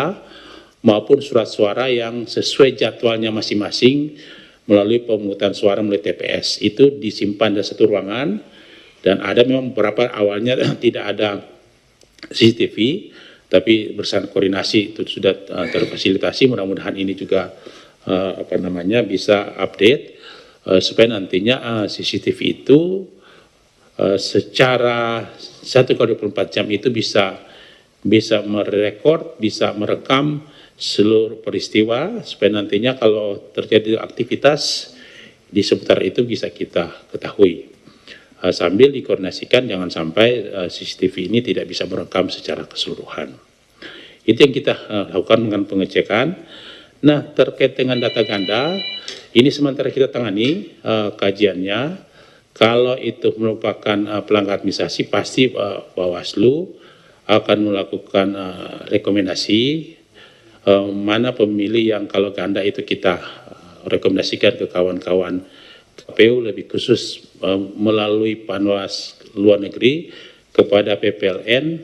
maupun surat suara yang sesuai jadwalnya masing-masing melalui pemungutan suara melalui TPS. Itu disimpan dalam satu ruangan, dan ada memang beberapa awalnya tidak ada CCTV, tapi bersama koordinasi itu sudah terfasilitasi. Mudah-mudahan ini juga bisa update supaya nantinya CCTV itu secara 1x24 jam itu bisa merekod, bisa merekam seluruh peristiwa, supaya nantinya kalau terjadi aktivitas di seputar itu bisa kita ketahui. Sambil dikoordinasikan jangan sampai CCTV ini tidak bisa merekam secara keseluruhan. Itu yang kita lakukan dengan pengecekan. Nah, terkait dengan data ganda, ini sementara kita tangani kajiannya. Kalau itu merupakan pelanggaran administrasi, pasti Bawaslu akan melakukan rekomendasi mana pemilih yang kalau ganda itu kita rekomendasikan ke kawan-kawan KPU, lebih khusus melalui Panwas luar negeri kepada PPLN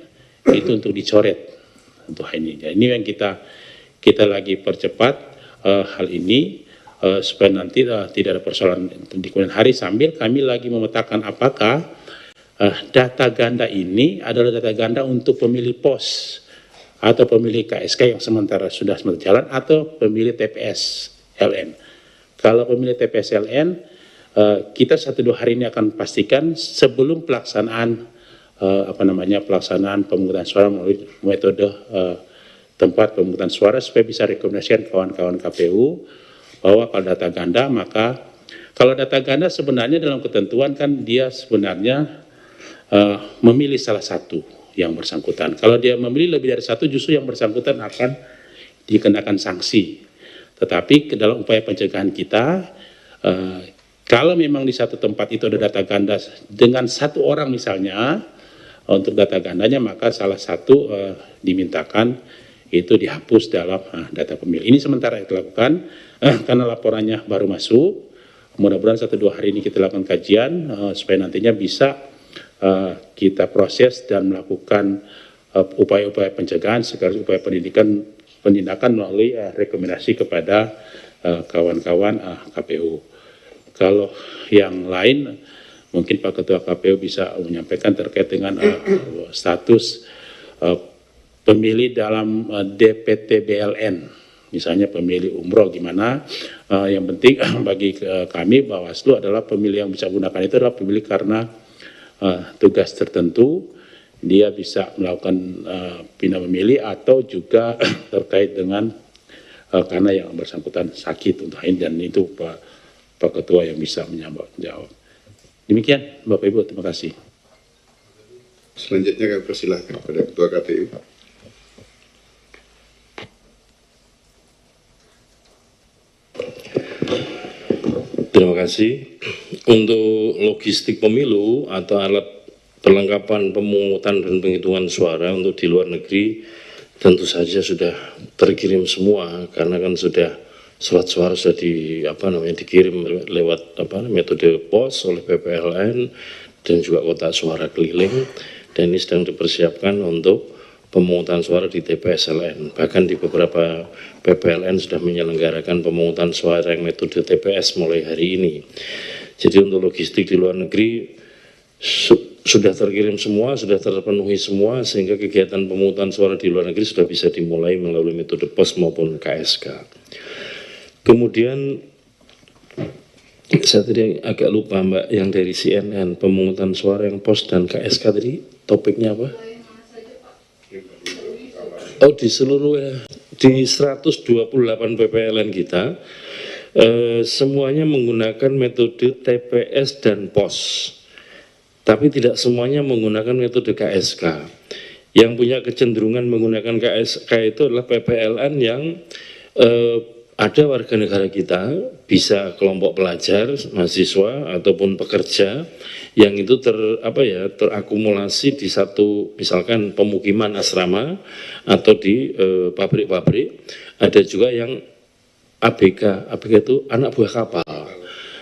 itu untuk dicoret untuk ini. Jadi ini yang kita lagi percepat hal ini supaya nanti tidak ada persoalan di kemudian hari, sambil kami lagi memetakan apakah data ganda ini adalah data ganda untuk pemilih pos atau pemilih KSK yang sementara sudah jalan, atau pemilih TPS LN. Kalau pemilih TPS LN, kita 1-2 hari ini akan pastikan sebelum pelaksanaan pelaksanaan pemungutan suara melalui metode tempat pemungutan suara, supaya bisa rekomendasikan kawan-kawan KPU bahwa kalau data ganda, maka kalau data ganda sebenarnya dalam ketentuan kan dia sebenarnya memilih salah satu yang bersangkutan. Kalau dia memilih lebih dari satu, justru yang bersangkutan akan dikenakan sanksi. Tetapi dalam upaya pencegahan kita, kalau memang di satu tempat itu ada data ganda dengan satu orang misalnya, untuk data gandanya, maka salah satu dimintakan itu dihapus dalam data pemilih. Ini sementara kita lakukan karena laporannya baru masuk. Mudah-mudahan 1-2 hari ini kita lakukan kajian supaya nantinya bisa kita proses dan melakukan upaya-upaya pencegahan sekaligus upaya penindakan melalui rekomendasi kepada kawan-kawan KPU. Kalau yang lain, mungkin Pak Ketua KPU bisa menyampaikan terkait dengan status pemilih dalam DPT BLN, misalnya pemilih umroh gimana. Yang penting bagi kami Bawaslu adalah pemilih yang bisa gunakan itu adalah pemilih karena tugas tertentu, dia bisa melakukan pindah memilih, atau juga terkait dengan karena yang bersangkutan sakit untuk ini, dan itu Pak Ketua yang bisa menjawab. Demikian Bapak Ibu, terima kasih. Selanjutnya kami persilahkan kepada Ketua KPU. Terima kasih. Untuk logistik pemilu atau alat perlengkapan pemungutan dan penghitungan suara untuk di luar negeri tentu saja sudah terkirim semua, karena kan sudah surat suara sudah dikirim lewat metode pos oleh PPLN dan juga kotak suara keliling, dan ini sedang dipersiapkan untuk pemungutan suara di TPS LN. Bahkan di beberapa PPLN sudah menyelenggarakan pemungutan suara yang metode TPS mulai hari ini. Jadi untuk logistik di luar negeri sudah terkirim semua, sudah terpenuhi semua, sehingga kegiatan pemungutan suara di luar negeri sudah bisa dimulai melalui metode pos maupun KSK. Kemudian saya tadi agak lupa Mbak, yang dari CNN, pemungutan suara yang pos dan KSK tadi topiknya apa? Oh, di seluruh di 128 PPLN kita semuanya menggunakan metode TPS dan pos, tapi tidak semuanya menggunakan metode KSK. Yang punya kecenderungan menggunakan KSK itu adalah PPLN yang ada warga negara kita, bisa kelompok pelajar, mahasiswa ataupun pekerja yang itu terakumulasi di satu misalkan pemukiman asrama atau di pabrik-pabrik. Ada juga yang ABK itu anak buah kapal.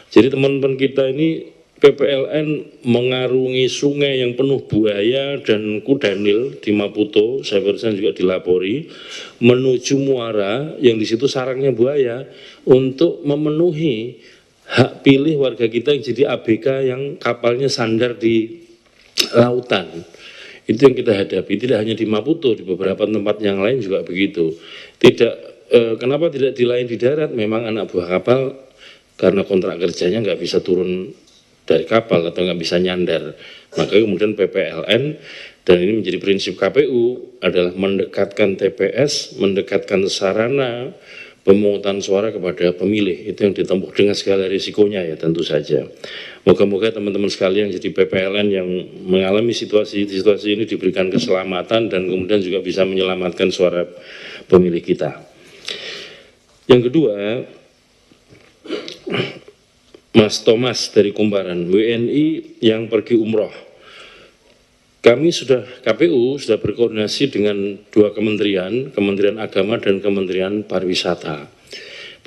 Jadi teman-teman kita ini PPLN mengarungi sungai yang penuh buaya dan kudanil di Maputo, saya barusan juga dilapori, menuju Muara yang di situ sarangnya buaya untuk memenuhi hak pilih warga kita yang jadi ABK yang kapalnya sandar di lautan. Itu yang kita hadapi, tidak hanya di Maputo, di beberapa tempat yang lain juga begitu. Kenapa tidak di darat? Memang anak buah kapal karena kontrak kerjanya nggak bisa turun dari kapal atau nggak bisa nyandar, maka kemudian PPLN, dan ini menjadi prinsip KPU, adalah mendekatkan TPS, mendekatkan sarana pemungutan suara kepada pemilih. Itu yang ditempuh dengan segala risikonya ya tentu saja. Moga-moga teman-teman sekalian jadi PPLN yang mengalami situasi ini diberikan keselamatan dan kemudian juga bisa menyelamatkan suara pemilih kita. Yang kedua, Mas Thomas dari Kumparan, WNI yang pergi umroh. KPU sudah berkoordinasi dengan dua kementerian, Kementerian Agama dan Kementerian Pariwisata.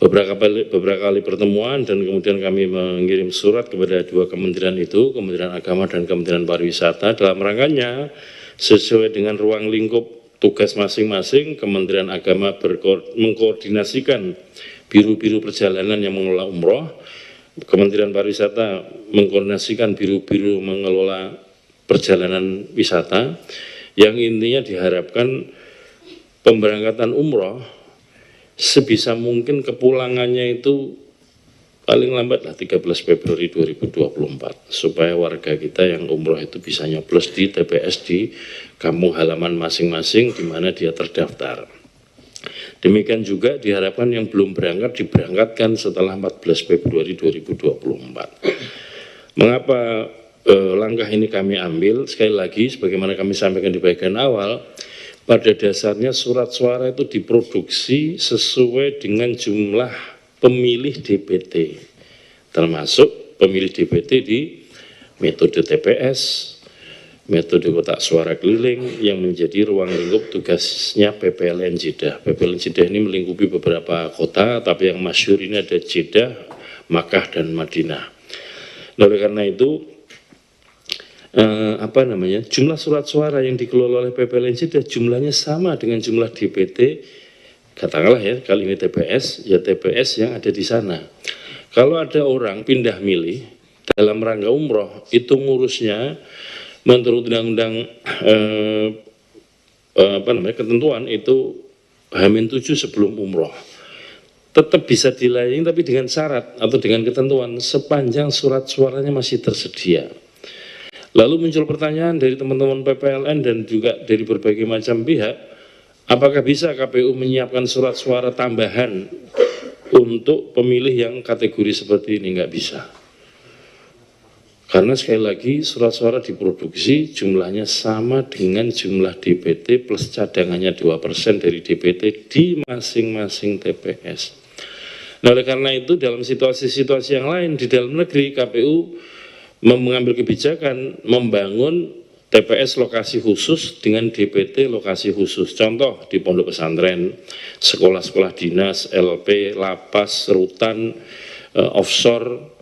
Beberapa kali pertemuan dan kemudian kami mengirim surat kepada dua kementerian itu, Kementerian Agama dan Kementerian Pariwisata, dalam rangkanya sesuai dengan ruang lingkup tugas masing-masing. Kementerian Agama mengkoordinasikan biru-biru perjalanan yang mengelola umroh, Kementerian Pariwisata mengkoordinasikan biru-biru mengelola perjalanan wisata, yang intinya diharapkan pemberangkatan umroh sebisa mungkin kepulangannya itu paling lambat 13 Februari 2024, supaya warga kita yang umroh itu bisa nyoblos di TPS di kampung halaman masing-masing di mana dia terdaftar. Demikian juga diharapkan yang belum berangkat diberangkatkan setelah 14 Februari 2024. Mengapa langkah ini kami ambil? Sekali lagi, sebagaimana kami sampaikan di bagian awal, pada dasarnya surat suara itu diproduksi sesuai dengan jumlah pemilih DPT, termasuk pemilih DPT di metode TPS, metode kotak suara keliling yang menjadi ruang lingkup tugasnya PPLN Jeddah. PPLN Jeddah ini melingkupi beberapa kota, tapi yang masyhur ini ada Jeddah, Makkah, dan Madinah. Oleh karena itu, jumlah surat suara yang dikelola oleh PPLN Jeddah jumlahnya sama dengan jumlah DPT, katakanlah ya, kali ini TPS, ya TPS yang ada di sana. Kalau ada orang pindah milih dalam rangka umroh, itu ngurusnya menurut undang-undang ketentuan itu H-7 sebelum umroh. Tetap bisa dilayani tapi dengan syarat atau dengan ketentuan sepanjang surat suaranya masih tersedia. Lalu muncul pertanyaan dari teman-teman PPLN dan juga dari berbagai macam pihak, apakah bisa KPU menyiapkan surat suara tambahan untuk pemilih yang kategori seperti ini? Nggak bisa. Karena sekali lagi surat suara diproduksi jumlahnya sama dengan jumlah DPT plus cadangannya 2% dari DPT di masing-masing TPS. Nah, oleh karena itu dalam situasi-situasi yang lain di dalam negeri, KPU mengambil kebijakan membangun TPS lokasi khusus dengan DPT lokasi khusus. Contoh di pondok pesantren, sekolah-sekolah dinas, LP, lapas, rutan, offshore,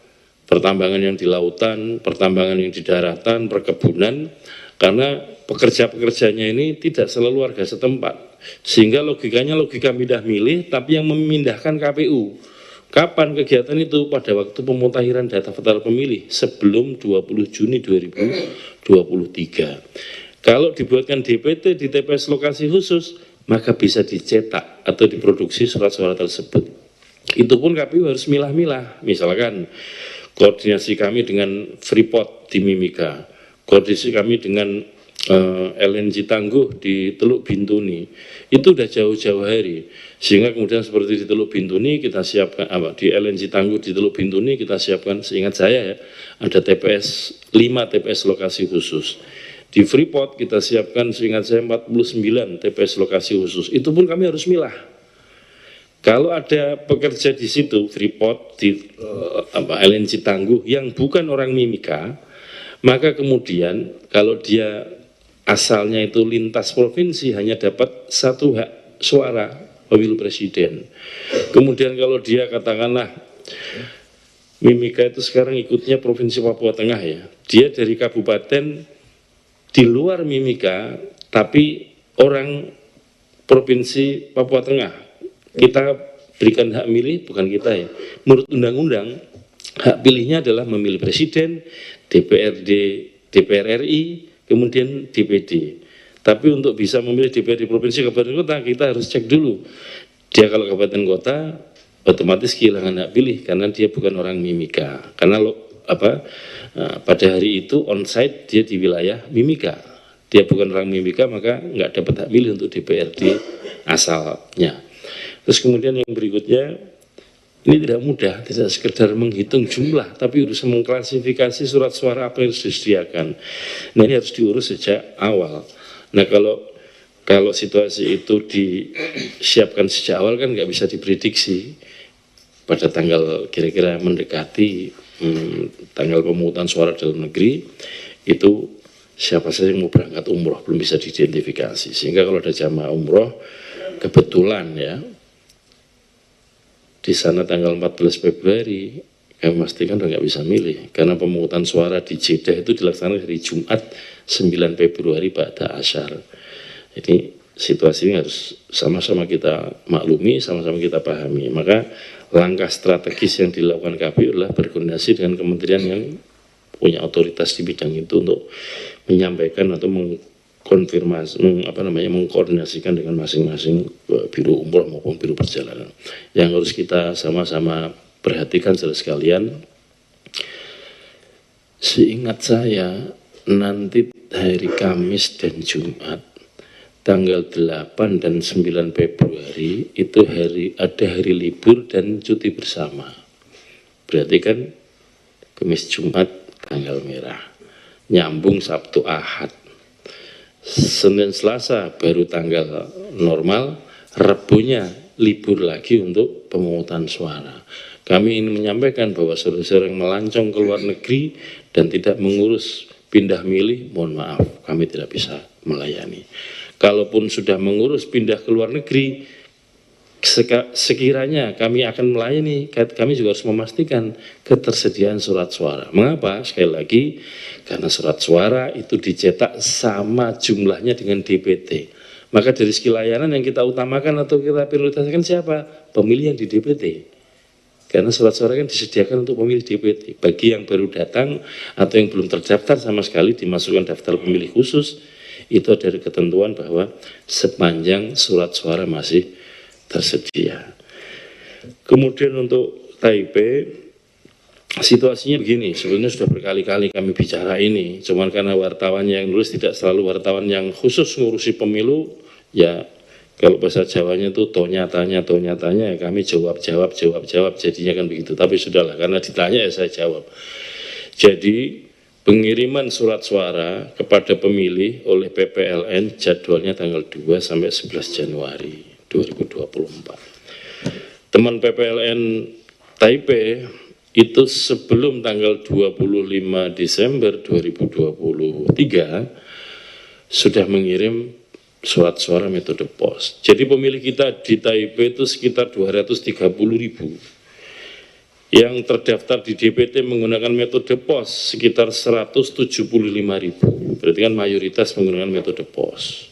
pertambangan yang di lautan, pertambangan yang di daratan, perkebunan, karena pekerja-pekerjanya ini tidak selalu warga setempat, sehingga logikanya logika pindah milih, tapi yang memindahkan KPU. Kapan kegiatan itu? Pada waktu pemutahiran data daftar pemilih sebelum 20 Juni 2023. Kalau dibuatkan DPT di TPS lokasi khusus, maka bisa dicetak atau diproduksi surat suara tersebut. Itu pun KPU harus milah-milah, misalkan koordinasi kami dengan Freeport di Mimika, koordinasi kami dengan LNG Tangguh di Teluk Bintuni, itu udah jauh-jauh hari, sehingga kemudian seperti di Teluk Bintuni kita siapkan, di LNG Tangguh di Teluk Bintuni kita siapkan, seingat saya ya, ada TPS, 5 TPS lokasi khusus. Di Freeport kita siapkan, seingat saya 49 TPS lokasi khusus, itu pun kami harus milah. Kalau ada pekerja di situ, Freeport, di LNG Tangguh yang bukan orang Mimika, maka kemudian kalau dia asalnya itu lintas provinsi hanya dapat 1 hak suara pemilu presiden. Kemudian kalau dia katakanlah Mimika itu sekarang ikutnya Provinsi Papua Tengah ya, dia dari kabupaten di luar Mimika tapi orang Provinsi Papua Tengah, kita berikan hak milih, bukan kita ya. Menurut undang-undang, hak pilihnya adalah memilih presiden, DPRD, DPR RI, kemudian DPD. Tapi untuk bisa memilih DPRD provinsi, kabupaten, kota, kita harus cek dulu. Dia kalau kabupaten kota, otomatis kehilangan hak pilih karena dia bukan orang Mimika. Karena pada hari itu onsite dia di wilayah Mimika. Dia bukan orang Mimika, maka nggak dapat hak pilih untuk DPRD asalnya. Terus kemudian yang berikutnya, ini tidak mudah, tidak sekedar menghitung jumlah, tapi harus mengklasifikasi surat suara apa yang harus disediakan. Nah ini harus diurus sejak awal. Nah kalau situasi itu disiapkan sejak awal kan nggak bisa diprediksi pada tanggal kira-kira mendekati tanggal pemungutan suara dalam negeri, itu siapa saja yang mau berangkat umroh belum bisa diidentifikasi. Sehingga kalau ada jamaah umroh, kebetulan ya, di sana tanggal 14 Februari, kami pastikan udah nggak bisa milih. Karena pemungutan suara di Jeddah itu dilaksanakan hari Jumat 9 Februari pada Asyar. Jadi situasi ini harus sama-sama kita maklumi, sama-sama kita pahami. Maka langkah strategis yang dilakukan KPU adalah berkoordinasi dengan kementerian yang punya otoritas di bidang itu untuk menyampaikan atau mengkonfirmasi, mengkoordinasikan dengan masing-masing biro umroh maupun biro perjalanan. Yang harus kita sama-sama perhatikan saudara sekalian, seingat saya nanti hari Kamis dan Jumat tanggal 8 dan 9 Februari itu ada hari libur dan cuti bersama. Berarti kan Kamis Jumat tanggal merah, nyambung Sabtu Ahad, Senin Selasa baru tanggal normal, Rebunya libur lagi untuk pemungutan suara. Kami ingin menyampaikan bahwa saudara-saudara yang melancong ke luar negeri dan tidak mengurus pindah milih, mohon maaf, kami tidak bisa melayani. Kalaupun sudah mengurus pindah ke luar negeri, sekiranya kami akan melayani, kami juga harus memastikan ketersediaan surat suara. Mengapa? Sekali lagi, karena surat suara itu dicetak sama jumlahnya dengan DPT. Maka dari segi layanan yang kita utamakan atau kita prioritaskan siapa? Pemilih yang di DPT. Karena surat suara kan disediakan untuk pemilih DPT. Bagi yang baru datang atau yang belum terdaftar sama sekali dimasukkan daftar pemilih khusus, itu ada ketentuan bahwa sepanjang surat suara masih tersedia. Kemudian untuk Taipei, situasinya begini, sebenarnya sudah berkali-kali kami bicara ini, cuman karena wartawan yang nulis tidak selalu wartawan yang khusus ngurusi pemilu, ya kalau bahasa Jawanya itu tonya tanya, ya kami jawab, jadinya kan begitu. Tapi sudahlah, karena ditanya ya saya jawab. Jadi pengiriman surat suara kepada pemilih oleh PPLN jadwalnya tanggal 2 sampai 11 Januari 2024. Teman PPLN Taipei itu sebelum tanggal 25 Desember 2023 sudah mengirim surat suara metode pos. Jadi pemilih kita di Taipei itu sekitar 230.000. Yang terdaftar di DPT menggunakan metode pos sekitar 175.000. Berarti kan mayoritas menggunakan metode pos.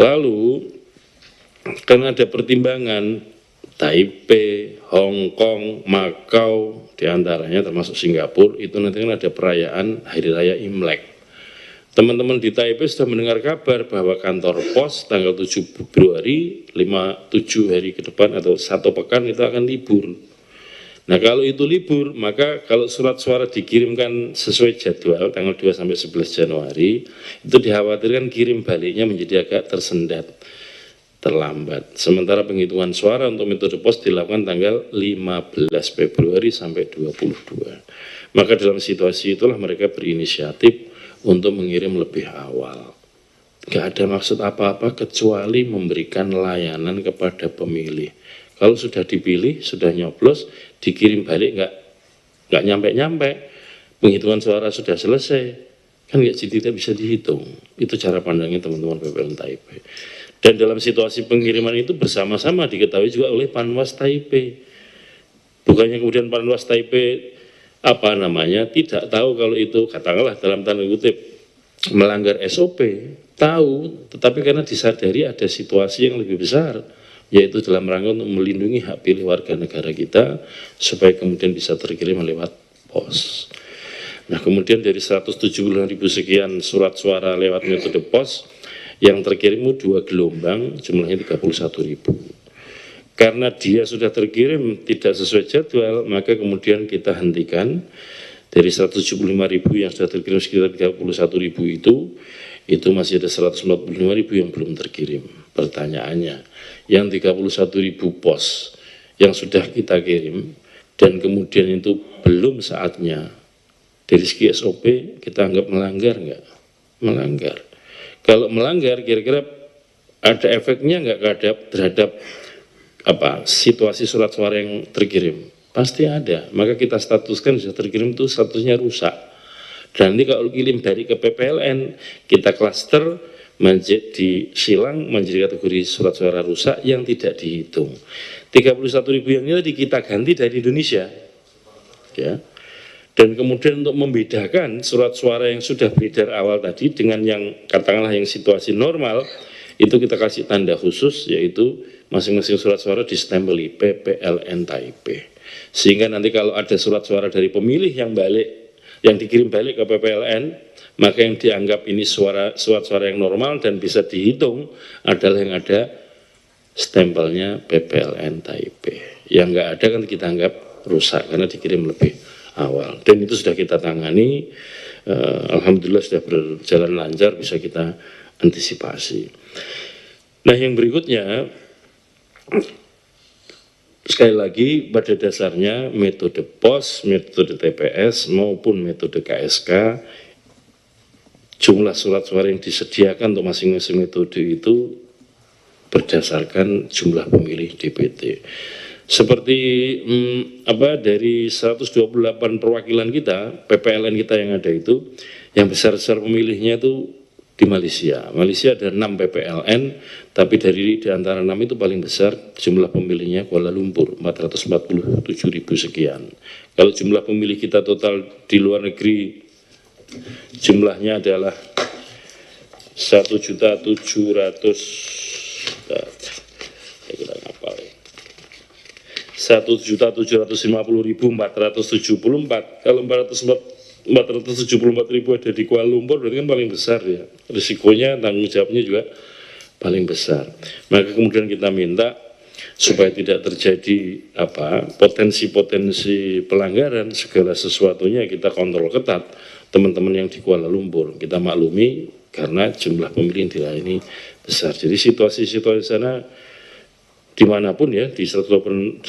Lalu karena ada pertimbangan Taipei, Hong Kong, Makau diantaranya termasuk Singapura, itu nanti kan ada perayaan Hari Raya Imlek. Teman-teman di Taipei sudah mendengar kabar bahwa kantor pos tanggal 7 Februari, 7 hari ke depan atau 1 pekan itu akan libur. Nah kalau itu libur, maka kalau surat suara dikirimkan sesuai jadwal tanggal 2 sampai 11 Januari, itu dikhawatirkan kirim baliknya menjadi agak tersendat, terlambat. Sementara penghitungan suara untuk metode pos dilakukan tanggal 15 Februari sampai 22. Maka dalam situasi itulah mereka berinisiatif untuk mengirim lebih awal. Gak ada maksud apa-apa kecuali memberikan layanan kepada pemilih. Kalau sudah dipilih, sudah nyoblos, dikirim balik nggak nyampe-nyampe, penghitungan suara sudah selesai, kan tidak bisa dihitung. Itu cara pandangnya teman-teman PPLN Taipei. Dan dalam situasi pengiriman itu bersama-sama diketahui juga oleh Panwas Taipei. Bukannya kemudian Panwas Taipei tidak tahu kalau itu katakanlah dalam tanda kutip melanggar SOP, tahu, tetapi karena disadari ada situasi yang lebih besar, yaitu dalam rangka untuk melindungi hak pilih warga negara kita supaya kemudian bisa terkirim lewat pos. Nah, kemudian dari 170.000 sekian surat suara lewat metode pos, yang terkirim 2 gelombang jumlahnya 31.000. Karena dia sudah terkirim tidak sesuai jadwal, maka kemudian kita hentikan dari 175.000 yang sudah terkirim sekitar 31.000 itu masih ada 145.000 yang belum terkirim. Pertanyaannya, yang 31.000 pos yang sudah kita kirim dan kemudian itu belum saatnya, dari segi SOP kita anggap melanggar nggak? Melanggar. Kalau melanggar, kira-kira ada efeknya nggak terhadap situasi surat suara yang terkirim? Pasti ada. Maka kita statuskan sudah terkirim itu statusnya rusak. Dan nanti kalau kirim dari ke PPLN, kita klaster disilang menjadi kategori surat suara rusak yang tidak dihitung. 31.000 yang ini tadi kita ganti dari Indonesia. Ya. Dan kemudian untuk membedakan surat suara yang sudah beredar awal tadi dengan yang katakanlah yang situasi normal, itu kita kasih tanda khusus, yaitu masing-masing surat suara distempeli PPLN Taipei. Sehingga nanti kalau ada surat suara dari pemilih yang dikirim balik ke PPLN, maka yang dianggap ini surat suara yang normal dan bisa dihitung adalah yang ada stempelnya PPLN Taipei. Yang nggak ada kan kita anggap rusak karena dikirim lebih awal. Dan itu sudah kita tangani, alhamdulillah sudah berjalan lancar, bisa kita antisipasi. Nah, yang berikutnya, sekali lagi pada dasarnya metode POS, metode TPS maupun metode KSK, jumlah surat suara yang disediakan untuk masing-masing metode itu berdasarkan jumlah pemilih DPT. Seperti dari 128 perwakilan kita, PPLN kita yang ada itu, yang besar-besar pemilihnya itu di Malaysia. Malaysia ada 6 PPLN, tapi di antara 6 itu paling besar jumlah pemilihnya Kuala Lumpur, 447.000 sekian. Kalau jumlah pemilih kita total di luar negeri, jumlahnya adalah 1.750.474. Kalau 474.000 ada di Kuala Lumpur berarti kan paling besar ya. Risikonya, tanggung jawabnya juga paling besar. Maka kemudian kita minta supaya tidak terjadi potensi-potensi pelanggaran, segala sesuatunya kita kontrol ketat. Teman-teman yang di Kuala Lumpur kita maklumi karena jumlah pemilih yang dilayani besar. Jadi situasi-situasi sana dimanapun ya, di 120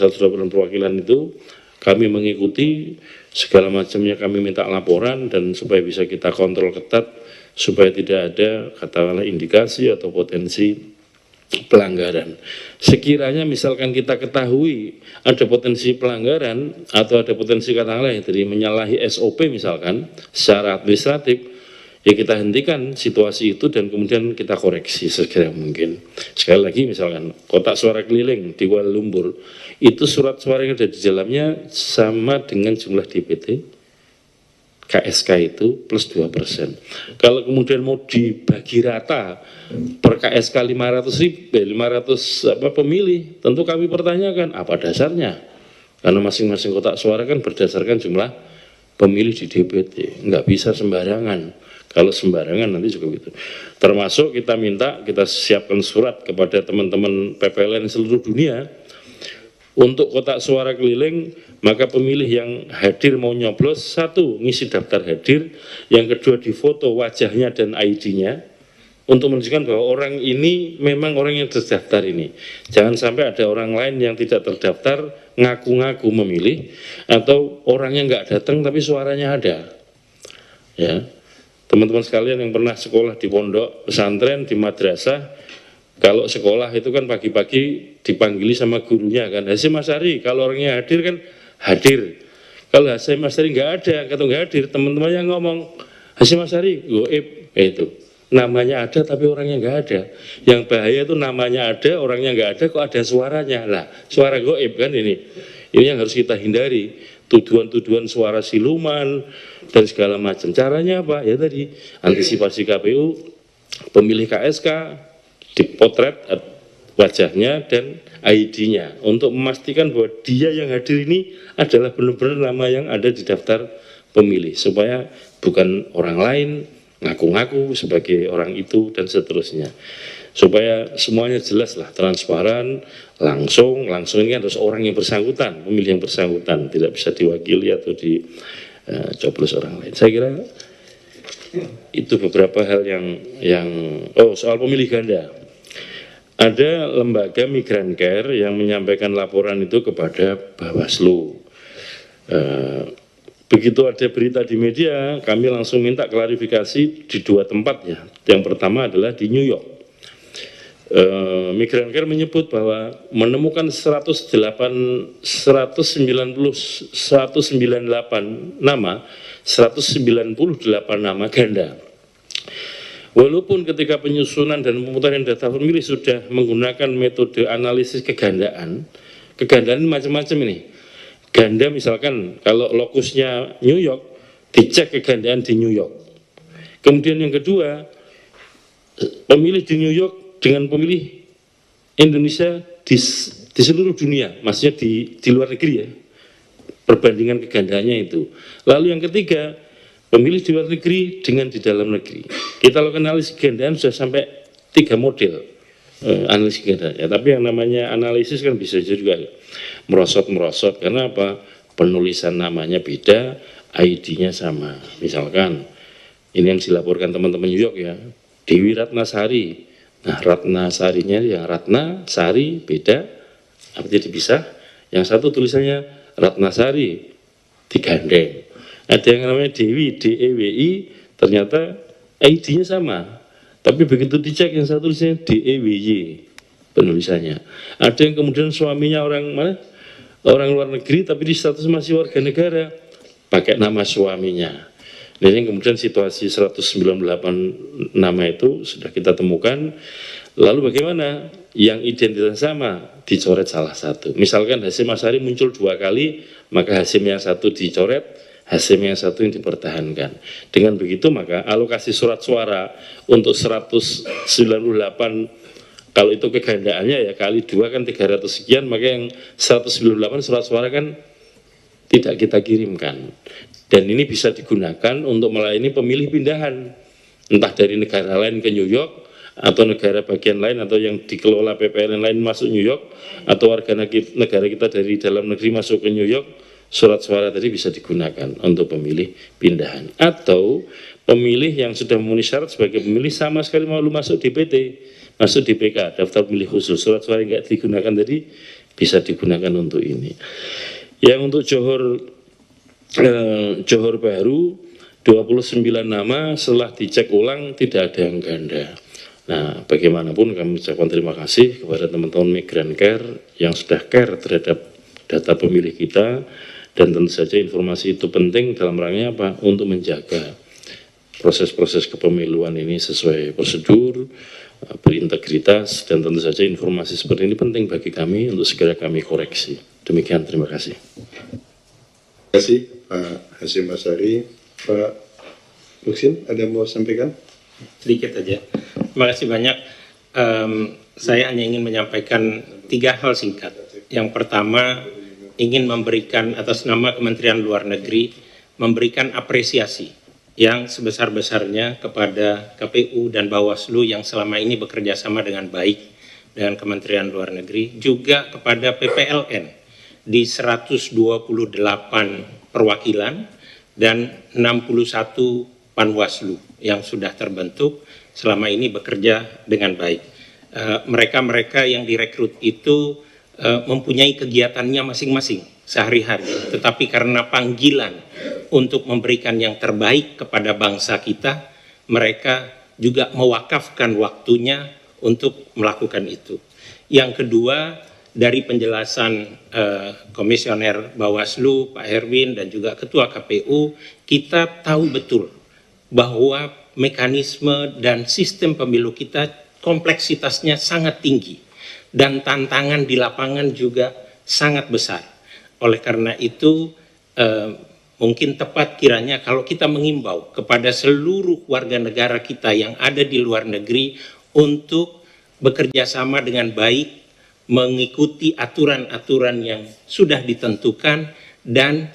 perwakilan itu kami mengikuti segala macamnya, kami minta laporan dan supaya bisa kita kontrol ketat supaya tidak ada katakanlah indikasi atau potensi pelanggaran. Sekiranya misalkan kita ketahui ada potensi pelanggaran atau ada potensi katakanlah dari menyalahi SOP misalkan secara administratif, ya kita hentikan situasi itu dan kemudian kita koreksi segera mungkin. Sekali lagi misalkan kotak suara keliling di Kuala Lumpur itu surat suara yang ada di dalamnya sama dengan jumlah DPT KSK itu plus 2%. Kalau kemudian mau dibagi rata per KSK 500 pemilih, tentu kami pertanyakan apa dasarnya, karena masing-masing kotak suara kan berdasarkan jumlah pemilih di DPT, nggak bisa sembarangan. Kalau sembarangan nanti juga gitu. Termasuk kita minta, kita siapkan surat kepada teman-teman PPLN seluruh dunia untuk kotak suara keliling, maka pemilih yang hadir mau nyoblos, 1 ngisi daftar hadir, yang kedua difoto wajahnya dan ID-nya untuk menunjukkan bahwa orang ini memang orang yang terdaftar ini. Jangan sampai ada orang lain yang tidak terdaftar ngaku-ngaku memilih atau orangnya nggak datang tapi suaranya ada. Ya. Teman-teman sekalian yang pernah sekolah di pondok pesantren, di madrasah, Kalau sekolah itu kan pagi-pagi dipanggili sama gurunya kan, Hasyim Asy'ari, kalau orangnya hadir kan hadir. Kalau Hasyim Asy'ari nggak ada, atau nggak hadir, teman-teman yang ngomong Hasyim Asy'ari goib, itu namanya ada tapi orangnya nggak ada. Yang bahaya itu namanya ada, orangnya nggak ada, kok ada suaranya. Lah, suara goib kan ini yang harus kita hindari. Tuduhan-tuduhan suara siluman dan segala macam. Caranya apa? Ya tadi antisipasi KPU, pemilih KSK dipotret wajahnya dan ID-nya untuk memastikan bahwa dia yang hadir ini adalah benar-benar nama yang ada di daftar pemilih, supaya bukan orang lain ngaku-ngaku sebagai orang itu dan seterusnya, supaya semuanya jelas lah, transparan, langsung ini kan harus orang yang bersangkutan, pemilih yang bersangkutan, tidak bisa diwakili atau dicoblos orang lain. Saya kira itu beberapa hal yang soal pemilih ganda. Ada lembaga Migrancare yang menyampaikan laporan itu kepada Bawaslu. Begitu ada berita di media, kami langsung minta klarifikasi di 2 tempat ya. Yang pertama adalah di New York. Migrancare menyebut bahwa menemukan 198 nama ganda. Walaupun ketika penyusunan dan pemutaran data pemilih sudah menggunakan metode analisis kegandaan ini macam-macam ini. Ganda misalkan kalau lokusnya New York, dicek kegandaan di New York. Kemudian yang kedua, pemilih di New York dengan pemilih Indonesia di seluruh dunia, maksudnya di luar negeri ya, perbandingan kegandaannya itu. Lalu yang ketiga, pemilih di luar negeri dengan di dalam negeri. Kita lakukan analisis kegandaan sudah sampai 3 model analisis kegandaan. Ya, tapi yang namanya analisis kan bisa juga merosot karena apa? Penulisan namanya beda, ID-nya sama. Misalkan ini yang dilaporkan teman-teman New York ya, Dewi Ratnasari. Nah, Ratnasarinya yang Ratna, Sari beda, artinya dipisah. Yang satu tulisannya Ratnasari digandeng. Ada yang namanya Dewi, DEWI, ternyata ID-nya sama. Tapi begitu dicek yang satu tulisannya DEWY penulisannya. Ada yang kemudian suaminya orang mana? Orang luar negeri tapi di status masih warga negara, pakai nama suaminya. Nah, ini kemudian situasi 198 nama itu sudah kita temukan. Lalu bagaimana? Yang identitas sama dicoret salah satu. Misalkan Hasyim Asy'ari muncul 2 kali, maka Hasyim yang satu dicoret, Hasyim yang satu yang dipertahankan. Dengan begitu maka alokasi surat suara untuk 198, kalau itu kegandaannya ya kali 2 kan 300 sekian, maka yang 198 surat suara kan tidak kita kirimkan. Dan ini bisa digunakan untuk melayani pemilih pindahan, entah dari negara lain ke New York, atau negara bagian lain, atau yang dikelola PPLN lain masuk New York, atau warga negara kita dari dalam negeri masuk ke New York. Surat suara tadi bisa digunakan untuk pemilih pindahan. Atau pemilih yang sudah memenuhi syarat sebagai pemilih sama sekali mau masuk DPT, masuk DPK, daftar pemilih khusus. Surat suara yang nggak digunakan tadi bisa digunakan untuk ini. Yang untuk Johor Bahru 29 nama setelah dicek ulang tidak ada yang ganda. Nah, bagaimanapun kami ucapkan terima kasih kepada teman-teman Migrancare yang sudah care terhadap data pemilih kita. Dan tentu saja informasi itu penting dalam rangka apa? Untuk menjaga proses-proses kepemiluan ini sesuai prosedur, berintegritas, dan tentu saja informasi seperti ini penting bagi kami untuk segera kami koreksi. Demikian, terima kasih. Terima kasih Pak Hasyim Asy'ari. Pak Muksin, ada mau sampaikan? Sedikit aja. Terima kasih banyak. Saya hanya ingin menyampaikan 3 hal singkat. Yang pertama, ingin memberikan atas nama Kementerian Luar Negeri, memberikan apresiasi yang sebesar-besarnya kepada KPU dan Bawaslu yang selama ini bekerja sama dengan baik dengan Kementerian Luar Negeri, juga kepada PPLN di 128 perwakilan dan 61 Panwaslu yang sudah terbentuk selama ini bekerja dengan baik. Mereka-mereka yang direkrut itu mempunyai kegiatannya masing-masing sehari-hari, tetapi karena panggilan untuk memberikan yang terbaik kepada bangsa kita, mereka juga mewakafkan waktunya untuk melakukan itu. Yang kedua, dari penjelasan Komisioner Bawaslu, Pak Herwin, dan juga Ketua KPU, kita tahu betul bahwa mekanisme dan sistem pemilu kita kompleksitasnya sangat tinggi dan tantangan di lapangan juga sangat besar. Oleh karena itu, mungkin tepat kiranya kalau kita mengimbau kepada seluruh warga negara kita yang ada di luar negeri untuk bekerja sama dengan baik, mengikuti aturan-aturan yang sudah ditentukan dan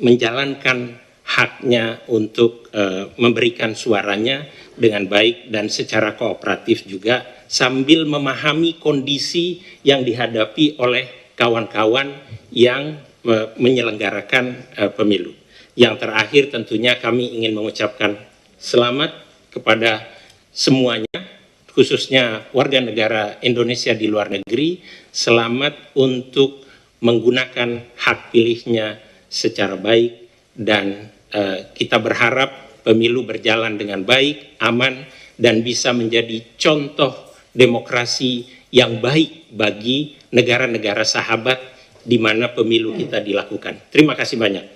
menjalankan haknya untuk memberikan suaranya dengan baik dan secara kooperatif juga, sambil memahami kondisi yang dihadapi oleh kawan-kawan yang menyelenggarakan pemilu. Yang terakhir tentunya kami ingin mengucapkan selamat kepada semuanya, khususnya warga negara Indonesia di luar negeri, selamat untuk menggunakan hak pilihnya secara baik, dan kita berharap pemilu berjalan dengan baik, aman, dan bisa menjadi contoh demokrasi yang baik bagi negara-negara sahabat di mana pemilu kita dilakukan. Terima kasih banyak.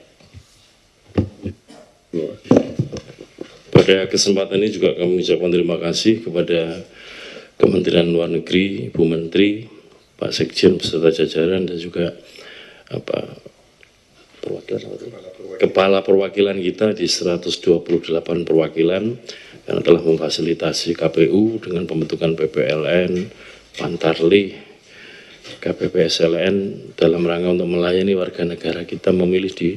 Pada kesempatan ini juga kami mengucapkan terima kasih kepada Kementerian Luar Negeri, Ibu Menteri, Pak Sekjen beserta jajaran, dan juga Kepala perwakilan kita di 128 perwakilan yang telah memfasilitasi KPU dengan pembentukan PPLN, Pantarlih, KPPSLN dalam rangka untuk melayani warga negara kita memilih di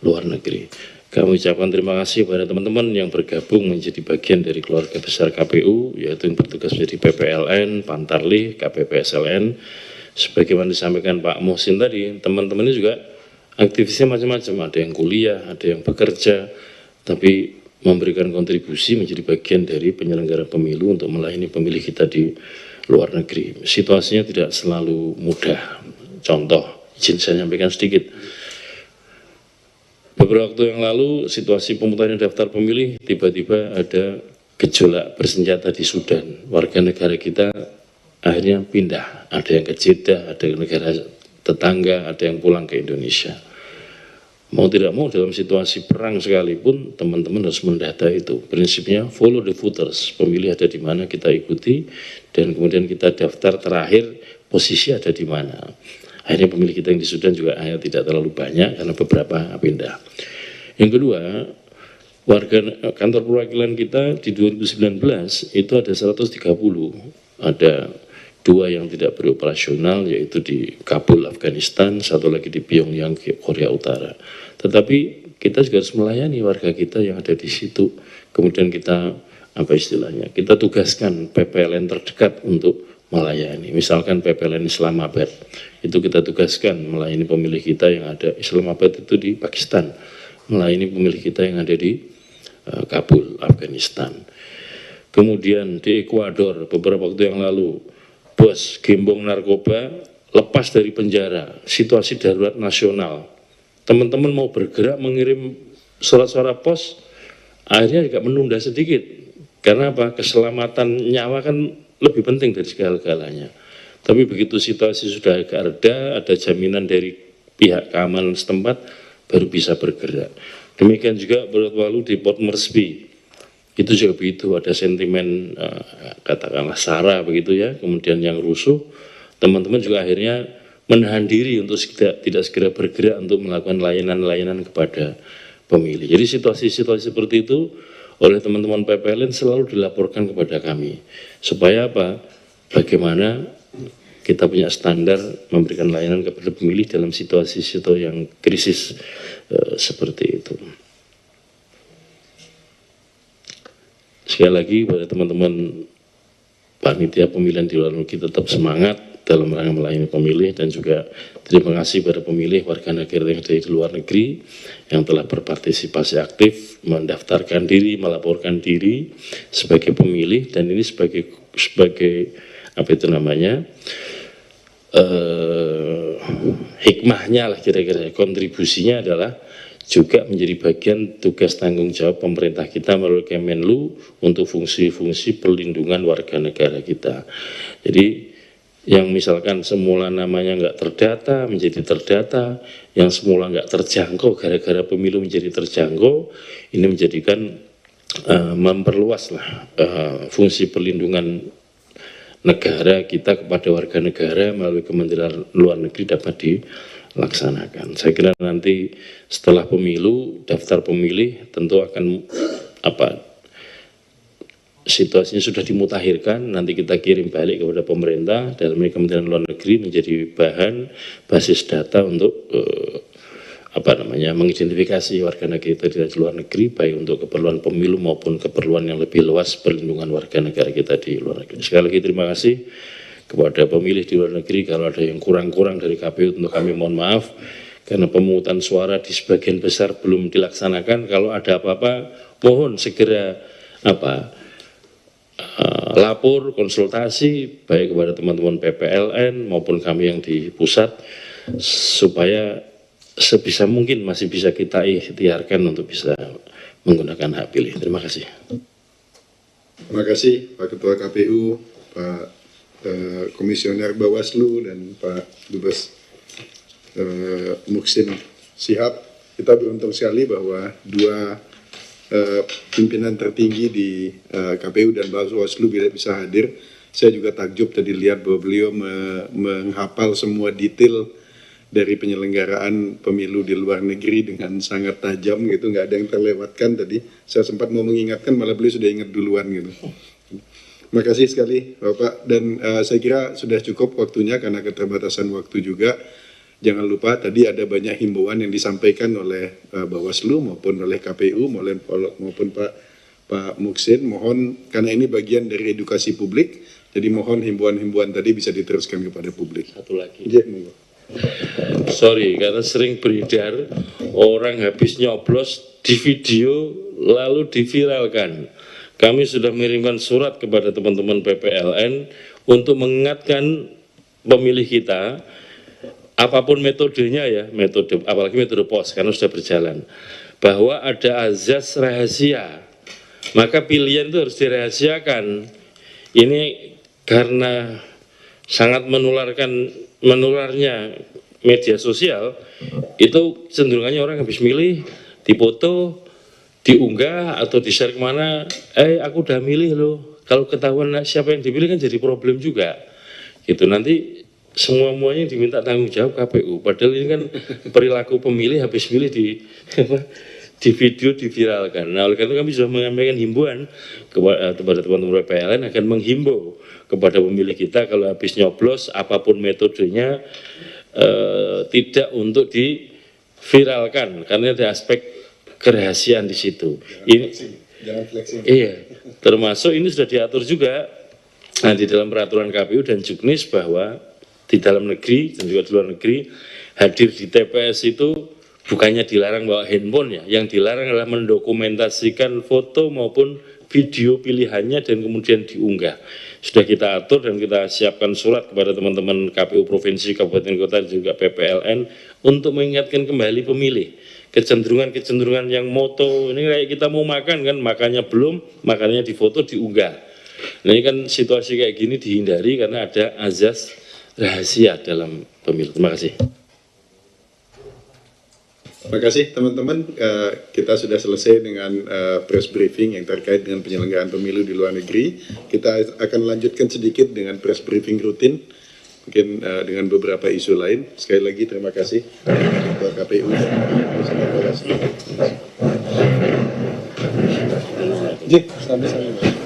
luar negeri. Kami ucapkan terima kasih kepada teman-teman yang bergabung menjadi bagian dari keluarga besar KPU, yaitu yang bertugas menjadi PPLN, Pantarlih, KPPSLN. Sebagaimana disampaikan Pak Muhsin tadi, teman-teman ini juga aktivisnya macam-macam, ada yang kuliah, ada yang bekerja, tapi memberikan kontribusi menjadi bagian dari penyelenggara pemilu untuk melayani pemilih kita di luar negeri. Situasinya tidak selalu mudah. Contoh, izin saya nyampaikan sedikit. Beberapa waktu yang lalu, situasi pemutaran daftar pemilih, tiba-tiba ada gejolak bersenjata di Sudan. Warga negara kita akhirnya pindah, ada yang ke Jeddah, ada yang ke negara tetangga, ada yang pulang ke Indonesia. Mau tidak mau dalam situasi perang sekalipun, teman-teman harus mendata itu. Prinsipnya follow the voters, pemilih ada di mana kita ikuti, dan kemudian kita daftar terakhir posisi ada di mana. Akhirnya pemilih kita yang di Sudan juga tidak terlalu banyak karena beberapa pindah. Yang kedua, warga kantor perwakilan kita di 2019 itu ada 130, ada 2 yang tidak beroperasional, yaitu di Kabul, Afghanistan, satu lagi di Pyongyang, Korea Utara. Tetapi kita juga harus melayani warga kita yang ada di situ. Kemudian kita, kita tugaskan PPLN terdekat untuk melayani. Misalkan PPLN Islamabad, itu kita tugaskan melayani pemilih kita yang ada. Islamabad itu di Pakistan, melayani pemilih kita yang ada di Kabul, Afghanistan. Kemudian di Ekuador, beberapa waktu yang lalu, bos gembong narkoba lepas dari penjara, situasi darurat nasional. Teman-teman mau bergerak mengirim surat-suara pos, akhirnya juga menunda sedikit. Karena apa? Keselamatan nyawa kan lebih penting dari segala-galanya. Tapi begitu situasi sudah agak reda, ada jaminan dari pihak keamanan setempat, baru bisa bergerak. Demikian juga beberapa lalu di Port Moresby, itu juga begitu, ada sentimen katakanlah SARA begitu ya, kemudian yang rusuh, teman-teman juga akhirnya menahan diri untuk tidak segera bergerak untuk melakukan layanan-layanan kepada pemilih. Jadi situasi-situasi seperti itu oleh teman-teman PPLN selalu dilaporkan kepada kami. Supaya apa? Bagaimana kita punya standar memberikan layanan kepada pemilih dalam situasi-situasi yang krisis seperti itu. Sekali lagi pada teman-teman panitia pemilihan di luar negeri tetap semangat dalam rangka melayani pemilih, dan juga terima kasih pada pemilih warga negara yang ada di luar negeri yang telah berpartisipasi aktif, mendaftarkan diri, melaporkan diri sebagai pemilih, dan ini sebagai hikmahnya lah kira-kira, kontribusinya adalah juga menjadi bagian tugas tanggung jawab pemerintah kita melalui Kemenlu untuk fungsi-fungsi perlindungan warga negara kita. Jadi yang misalkan semula namanya nggak terdata menjadi terdata, yang semula nggak terjangkau gara-gara pemilu menjadi terjangkau, ini menjadikan memperluaslah fungsi perlindungan negara kita kepada warga negara melalui Kementerian Luar Negeri dapat dilaksanakan. Saya kira nanti setelah pemilu, daftar pemilih tentu akan situasinya sudah dimutakhirkan, nanti kita kirim balik kepada pemerintah, dalam ini Kementerian Luar Negeri menjadi bahan basis data untuk mengidentifikasi warga negara kita di luar negeri, baik untuk keperluan pemilu maupun keperluan yang lebih luas perlindungan warga negara kita di luar negeri. Sekali lagi terima kasih kepada pemilih di luar negeri. Kalau ada yang kurang-kurang dari KPU tentu kami mohon maaf, karena pemungutan suara di sebagian besar belum dilaksanakan. Kalau ada apa-apa mohon segera lapor, konsultasi baik kepada teman-teman PPLN maupun kami yang di pusat, supaya sebisa mungkin masih bisa kita ikhtiarkan untuk bisa menggunakan hak pilih. Terima kasih. Terima kasih Pak Ketua KPU, Pak Komisioner Bawaslu, dan Pak Dubes Muhsin Shihab. Kita beruntung sekali bahwa dua pimpinan tertinggi di KPU dan Bawaslu bisa hadir. Saya juga takjub tadi lihat bahwa beliau menghafal semua detail dari penyelenggaraan pemilu di luar negeri dengan sangat tajam gitu, nggak ada yang terlewatkan tadi. Saya sempat mau mengingatkan, malah beliau sudah ingat duluan gitu. Terima kasih sekali Bapak, dan saya kira sudah cukup waktunya karena keterbatasan waktu juga. Jangan lupa tadi ada banyak himbauan yang disampaikan oleh Bawaslu maupun oleh KPU maupun Pak Muhsin. Mohon, karena ini bagian dari edukasi publik, jadi mohon himbauan-himbauan tadi bisa diteruskan kepada publik. Satu lagi. Ya, monggo. Sorry, karena sering beredar orang habis nyoblos di video lalu diviralkan. Kami sudah mengirimkan surat kepada teman-teman PPLN untuk mengingatkan pemilih kita, apapun metodenya ya, apalagi metode pos karena sudah berjalan, bahwa ada azas rahasia, maka pilihan itu harus dirahasiakan. Ini karena sangat menularnya media sosial, itu cenderungannya orang habis milih dipoto, diunggah atau di-share kemana, aku udah milih loh. Kalau ketahuan siapa yang dipilih kan jadi problem juga. Gitu, nanti semuanya diminta tanggung jawab KPU. Padahal ini kan perilaku pemilih habis milih di video diviralkan. Nah, oleh karena itu kami sudah menyampaikan himbauan kepada teman-teman PPLN akan menghimbau kepada pemilih kita kalau habis nyoblos apapun metodenya tidak untuk diviralkan karena ada aspek kerahasiaan di situ. Jangan flexing. Iya, termasuk ini sudah diatur juga di dalam peraturan KPU dan Juknis bahwa di dalam negeri dan juga di luar negeri hadir di TPS itu bukannya dilarang bawa handphone ya, yang dilarang adalah mendokumentasikan foto maupun video pilihannya dan kemudian diunggah. Sudah kita atur dan kita siapkan surat kepada teman-teman KPU Provinsi, Kabupaten Kota dan juga PPLN untuk mengingatkan kembali pemilih. Kecenderungan-kecenderungan yang moto, ini kayak kita mau makan kan, makannya belum, makannya difoto, diunggah. Nah ini kan situasi kayak gini dihindari karena ada azas rahasia dalam pemilu. Terima kasih. Terima kasih teman-teman, kita sudah selesai dengan press briefing yang terkait dengan penyelenggaraan pemilu di luar negeri. Kita akan lanjutkan sedikit dengan press briefing rutin, mungkin dengan beberapa isu lain. Sekali lagi terima kasih kepada KPU bersama Bawaslu.